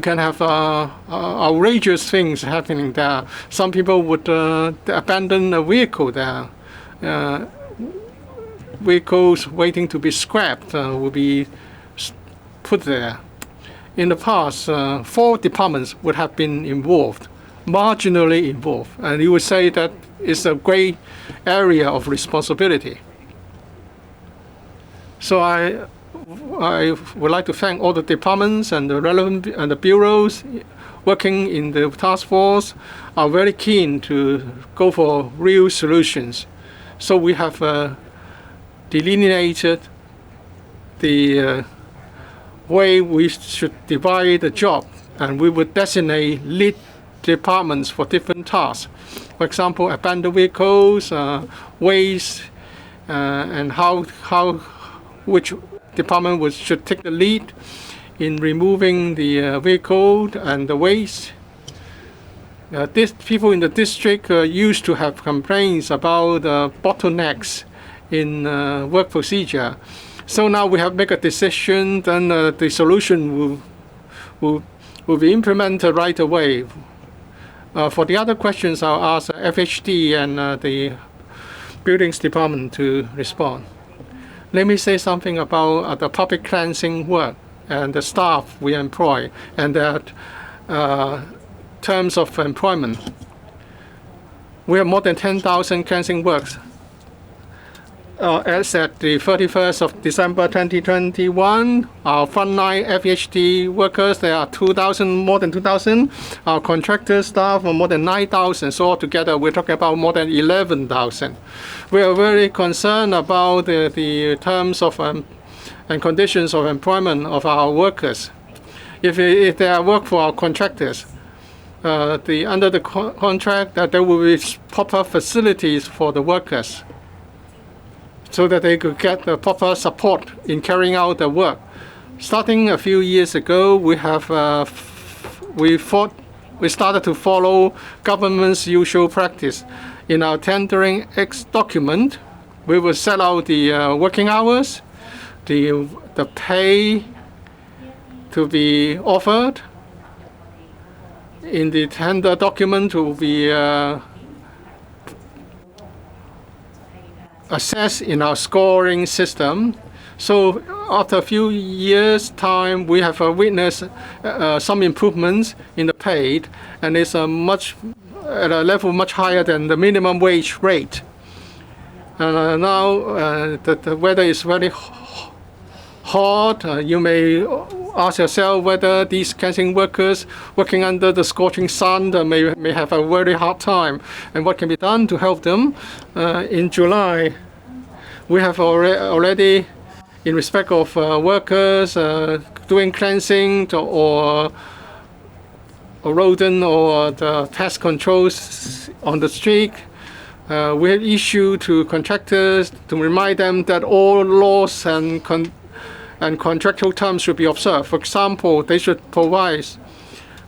can have outrageous things happening there. Some people would abandon a vehicle there. Vehicles waiting to be scrapped will be put there. In the past, 4 departments would have been involved, marginally involved, and you would say that it's a great area of responsibility. So I would like to thank all the departments and the relevant and the bureaus working in the task force are very keen to go for real solutions. So we have delineated the way we should divide the job and we would designate lead departments for different tasks. For example, abandoned vehicles, waste, and which department should take the lead in removing the vehicle and the waste. People in the district used to have complaints about bottlenecks in work procedure. So now we have made a decision, then the solution will be implemented right away. For the other questions, I'll ask FHD and the Buildings Department to respond. Let me say something about the public cleansing work and the staff we employ and their terms of employment. We have more than 10,000 cleansing works. As at the 31st of December 2021, our frontline FHD workers, there are more than 2,000. Our contractor staff are more than 9,000. So altogether, we're talking about more than 11,000. We are very concerned about the terms of and conditions of employment of our workers. If they are work for our contractors, under the contract, that there will be proper facilities for the workers, so that they could get the proper support in carrying out the work. Starting a few years ago, we started to follow government's usual practice. In our tendering X document, we will set out the working hours, the pay to be offered. In the tender document will be assessed in our scoring system. So after a few years' time, we have witnessed some improvements in the pay, and it's at a level much higher than the minimum wage rate. And now the weather is very hot. You may ask yourself whether these cleansing workers working under the scorching sun may have a very hard time, and what can be done to help them. In July, we have already, in respect of workers doing cleansing or rodent or the pest controls on the street, we have issued to contractors to remind them that all laws and contractual terms should be observed. For example, they should provide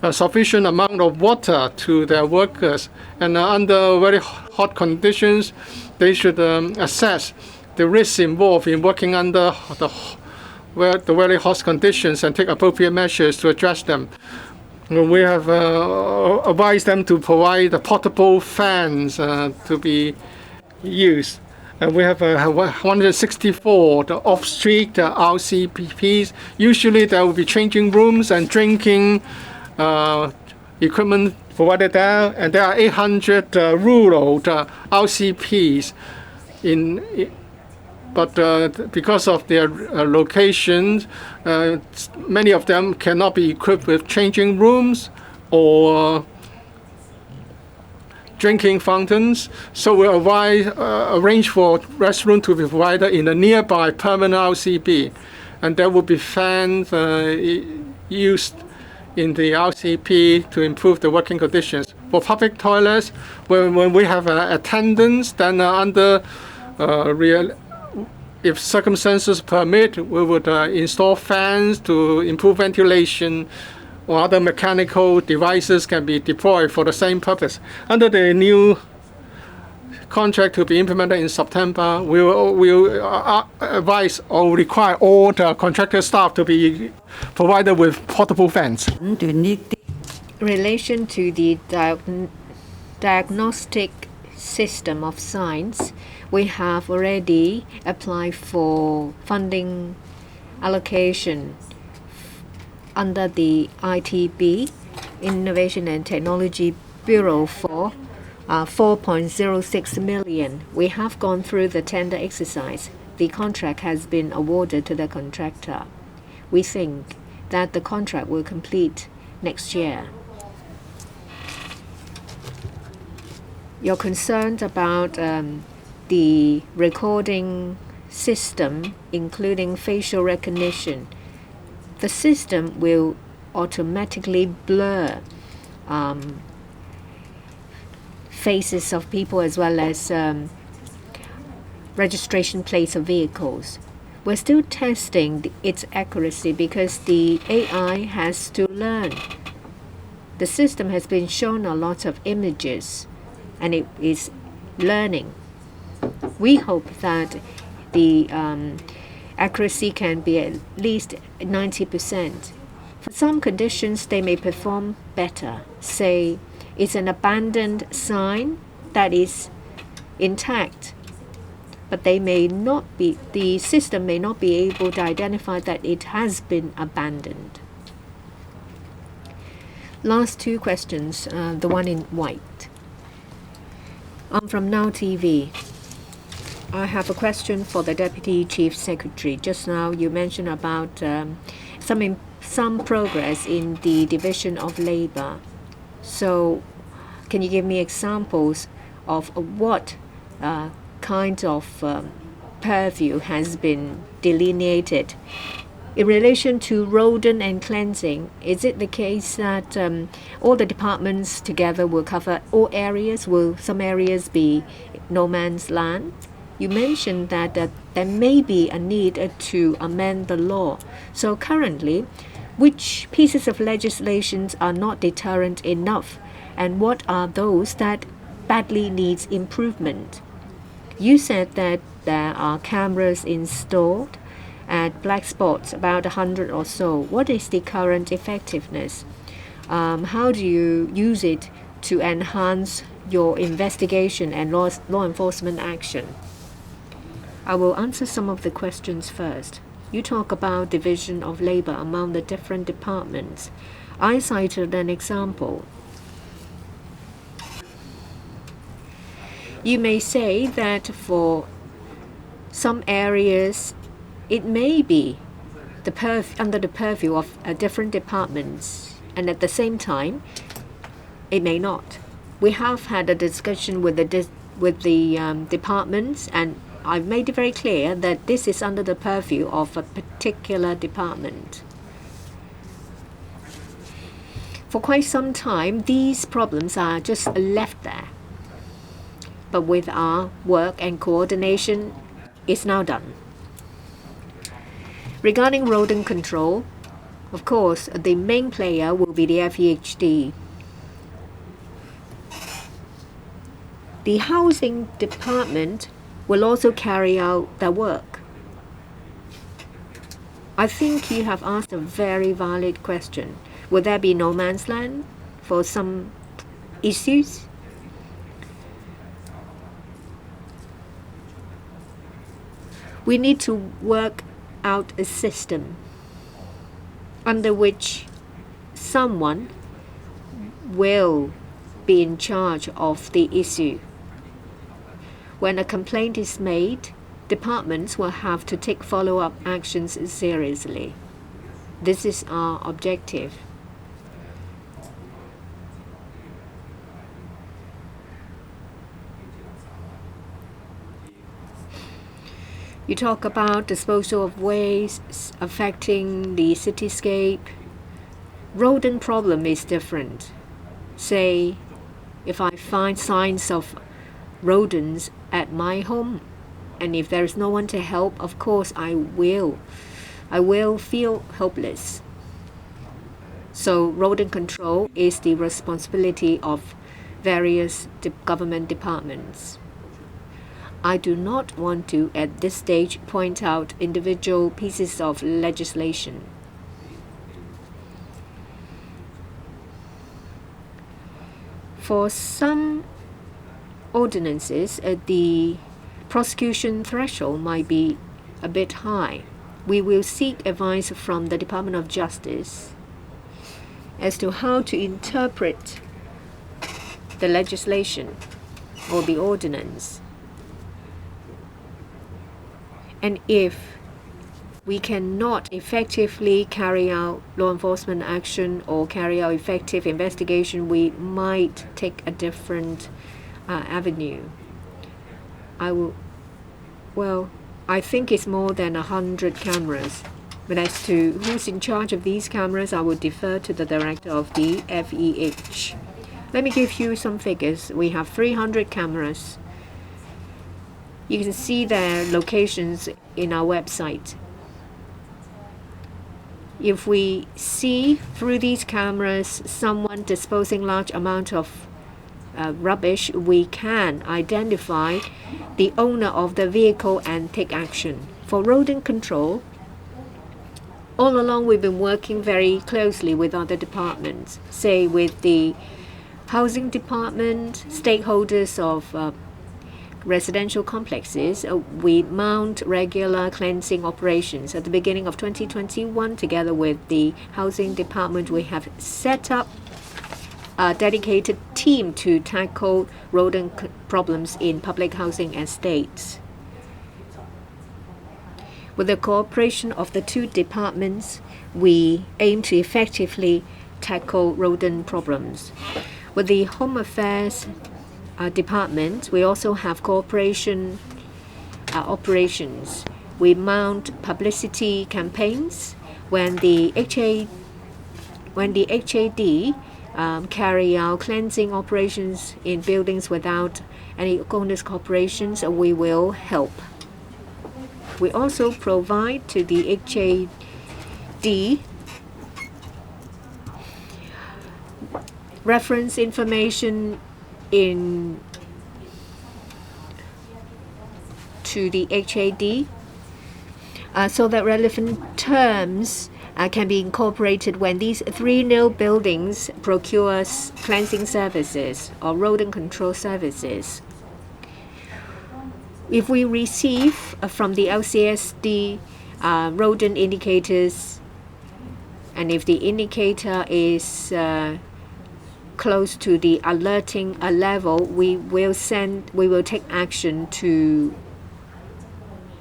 a sufficient amount of water to their workers, and under very hot conditions, they should assess the risks involved in working under the very hot conditions and take appropriate measures to address them. We have advised them to provide the portable fans to be used. We have 164 the off-street RCPs. Usually there will be changing rooms and drinking equipment provided there, and there are 800 rural RCPs but because of their locations, many of them cannot be equipped with changing rooms or drinking fountains. So we arrange for restroom to be provided in a nearby permanent RCP, and there will be fans used in the RCP to improve the working conditions. For public toilets, when we have attendance, then if circumstances permit, we would install fans to improve ventilation, or other mechanical devices can be deployed for the same purpose. Under the new contract to be implemented in September, we will advise or require all the contractor staff to be provided with portable fans. In relation to the diagnostic system of science, we have already applied for funding allocation under the ITB, Innovation and Technology Bureau, for 4.06 million. We have gone through the tender exercise. The contract has been awarded to the contractor. We think that the contract will complete next year. You're concerned about the recording system, including facial recognition. The system will automatically blur faces of people as well as registration plates of vehicles. We're still testing its accuracy because the AI has to learn. The system has been shown a lot of images and it is learning. We hope that the accuracy can be at least 90%. For some conditions, they may perform better. Say, it's an abandoned sign that is intact, but the system may not be able to identify that it has been abandoned. Last two questions, the one in white. I'm from Now TV. I have a question for the Deputy Chief Secretary. Just now you mentioned about some progress in the division of labor. So can you give me examples of what kind of purview has been delineated? In relation to rodent and cleansing, is it the case that all the departments together will cover all areas? Will some areas be no man's land? You mentioned that there may be a need to amend the law. So currently, which pieces of legislation are not deterrent enough, and what are those that badly needs improvement? You said that there are cameras installed at black spots, about 100 or so. What is the current effectiveness? How do you use it to enhance your investigation and law enforcement action? I will answer some of the questions first. You talk about division of labor among the different departments. I cited an example. You may say that for some areas, it may be under the purview of different departments, and at the same time, it may not. We have had a discussion with the departments, and I've made it very clear that this is under the purview of a particular department. For quite some time, these problems are just left there. But with our work and coordination, it's now done. Regarding rodent control, of course, the main player will be the FEHD. The housing department will also carry out their work. I think you have asked a very valid question. Will there be no man's land for some issues? We need to work out a system under which someone will be in charge of the issue. When a complaint is made, departments will have to take follow-up actions seriously. This is our objective. You talk about disposal of waste affecting the cityscape. Rodent problem is different. Say, if I find signs of rodents at my home, and if there is no one to help, of course I will feel helpless. So rodent control is the responsibility of various government departments. I do not want to, at this stage, point out individual pieces of legislation. For some ordinances, the prosecution threshold might be a bit high. We will seek advice from the Department of Justice as to how to interpret the legislation or the ordinance. And if we cannot effectively carry out law enforcement action or carry out effective investigation, we might take a different avenue. I think it's more than 100 cameras. But as to who's in charge of these cameras, I would defer to the director of the FEH. Let me give you some figures. We have 300 cameras. You can see their locations in our website. If we see through these cameras someone disposing large amount of rubbish, we can identify the owner of the vehicle and take action. For rodent control, all along we've been working very closely with other departments, say with the housing department, stakeholders of residential complexes. We mount regular cleansing operations. At the beginning of 2021, together with the housing department, we have set up a dedicated team to tackle rodent problems in public housing estates. With the cooperation of the two departments, we aim to effectively tackle rodent problems. With the Home Affairs Department, we also have cooperation operations. We mount publicity campaigns when the HAD carry out cleansing operations in buildings without any owners' corporations. We will help. We also provide to the HAD reference information to the HAD so that relevant terms can be incorporated when these 3 new buildings procure cleansing services or rodent control services. If we receive from the LCSD rodent indicators, and if the indicator is close to the alerting level, we will take action to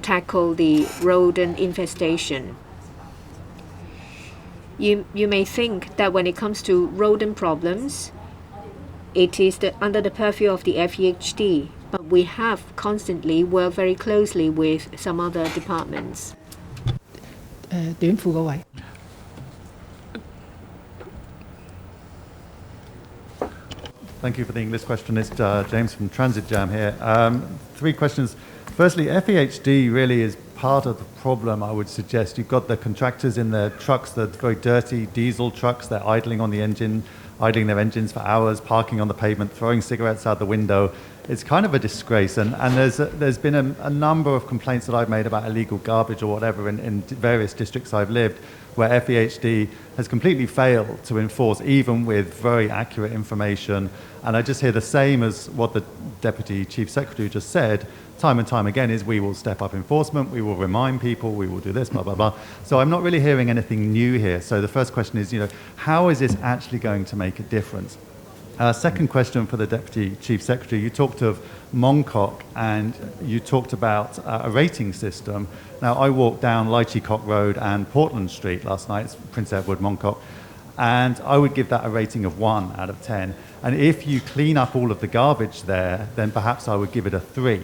tackle the rodent infestation. You may think that when it comes to rodent problems, it is under the purview of the FEHD, but we have constantly worked very closely with some other departments. 短褲嗰位。Thank you for the English question. It's James from Transit Jam here. 3 questions. Firstly, FEHD really is part of the problem, I would suggest. You've got the contractors in their trucks, the very dirty diesel trucks. They're idling on the engine, idling their engines for hours, parking on the pavement, throwing cigarettes out the window. It's kind of a disgrace. And there's been a number of complaints that I've made about illegal garbage or whatever in various districts I've lived, where FEHD has completely failed to enforce, even with very accurate information. And I just hear the same as what the Deputy Chief Secretary just said, time and time again, is we will step up enforcement, we will remind people, we will do this, blah, blah, blah. So I'm not really hearing anything new here. So the first question is, how is this actually going to make a difference? Second question for the Deputy Chief Secretary. You talked of Mongkok and you talked about a rating system. Now, I walked down Lychee Road and Portland Street last night, it's Prince Edward, Mongkok, and I would give that a rating of 1 out of 10. And if you clean up all of the garbage there, then perhaps I would give it a 3.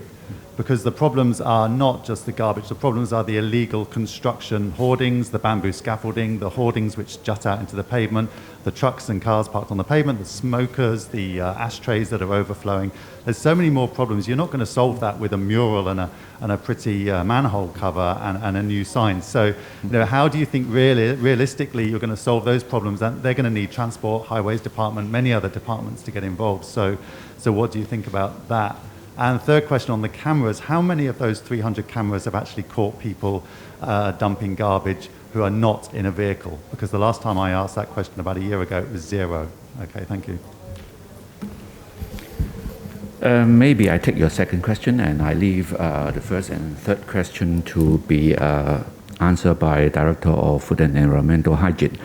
Because the problems are not just the garbage, the problems are the illegal construction hoardings, the bamboo scaffolding, the hoardings which jut out into the pavement, the trucks and cars parked on the pavement, the smokers, the ashtrays that are overflowing. There's so many more problems. You're not going to solve that with a mural and a pretty manhole cover and a new sign. So, how do you think realistically you're going to solve those problems? And they're going to need Transport, Highways Department, many other departments to get involved. So what do you think about that? And third question on the cameras, how many of those 300 cameras have actually caught people dumping garbage who are not in a vehicle? Because the last time I asked that question about a year ago, it was 0. Okay, thank you. Maybe I take your second question and I leave the first and third question to be answered by Director of Food and Environmental Hygiene.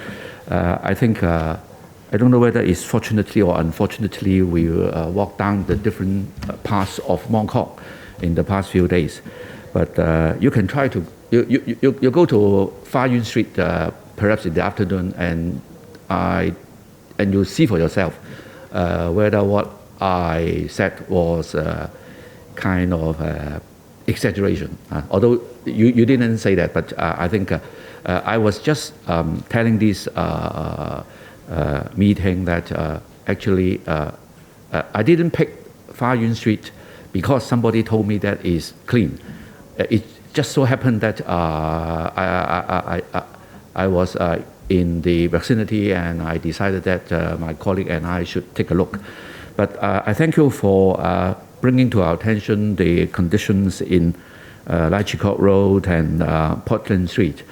I think I don't know whether it's fortunately or unfortunately we walked down the different parts of Mongkok in the past few days. But you can try to, you go to Fa Yuen Street perhaps in the afternoon and you see for yourself whether what I said was kind of exaggeration. Although you didn't say that, but I think I was just telling this meeting that actually I didn't pick Fa Yun Street because somebody told me that is clean. It just so happened that I was in the vicinity and I decided that my colleague and I should take a look. But I thank you for bringing to our attention the conditions in Lai Chi Kok Road and Portland Street.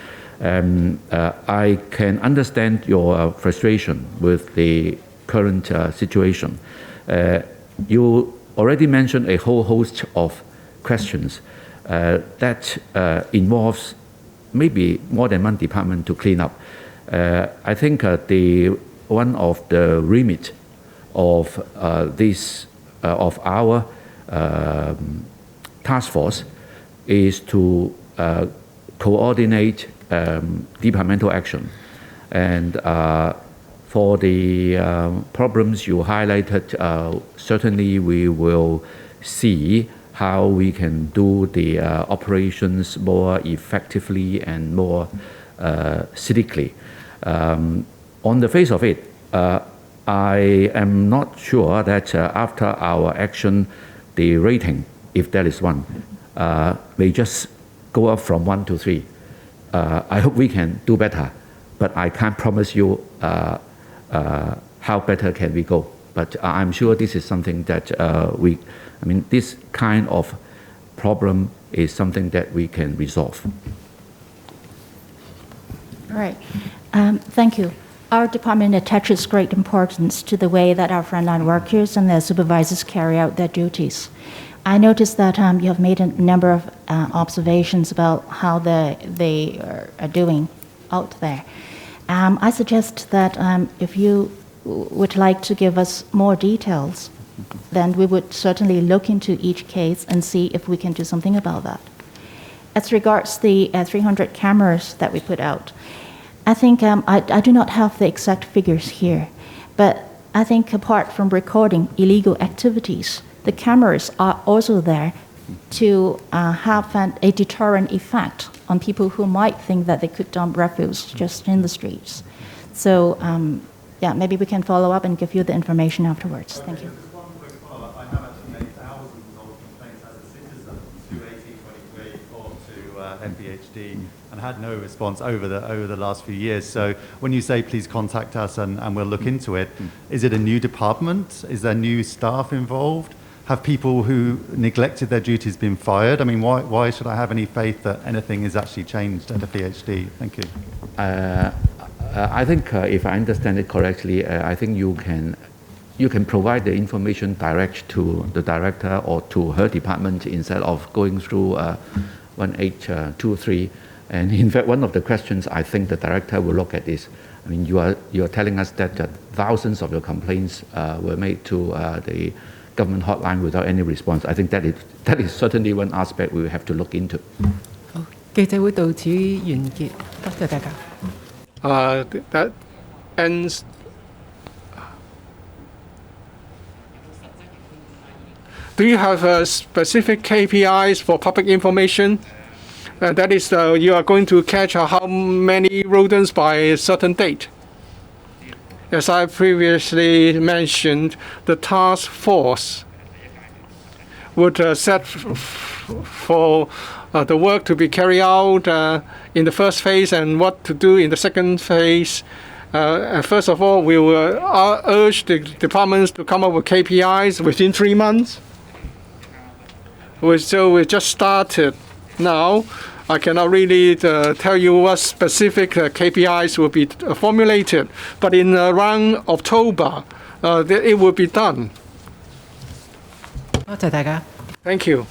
I can understand your frustration with the current situation. You already mentioned a whole host of questions that involves maybe more than one department to clean up. I think one of the remit of of our task force is to coordinate departmental action. And for the problems you highlighted, certainly we will see how we can do the operations more effectively and more civically. On the face of it, I am not sure that after our action, the rating, if there is one, may just go up from 1 to 3. I hope we can do better, but I can't promise you how better can we go. But I'm sure this is something that this kind of problem is something that we can resolve. All right. Thank you. Our department attaches great importance to the way that our frontline workers and their supervisors carry out their duties. I noticed that you have made a number of observations about how they are doing out there. I suggest that if you would like to give us more details, then we would certainly look into each case and see if we can do something about that. As regards the 300 cameras that we put out, I think I do not have the exact figures here, but I think apart from recording illegal activities, the cameras are also there to have a deterrent effect on people who might think that they could dump refuse just in the streets. So maybe we can follow up and give you the information afterwards. Thank you. Just one quick follow-up. I have actually made thousands of complaints as a citizen to 1823 or to NPHD and had no response over the last few years. So when you say please contact us and we'll look into it, is it a new department? Is there new staff involved? Have people who neglected their duties been fired? I mean, why should I have any faith that anything is actually changed at the PhD? Thank you. I think if I understand it correctly, I think you can provide the information direct to the director or to her department instead of going through 1823. And in fact, one of the questions I think the director will look at is, I mean, you are telling us that thousands of your complaints were made to the government hotline without any response. I think that is certainly one aspect we will have to look into. 好，記者會到此完結，多謝大家。That ends. Do you have specific KPIs for public information? That is, you are going to catch how many rodents by a certain date. As I previously mentioned, the task force would set for the work to be carried out in the first phase and what to do in the second phase. And first of all, we will urge the departments to come up with KPIs within 3 months. So we just started now. I cannot really tell you what specific KPIs will be formulated, but in around October, it will be done. 多謝大家。 Thank you.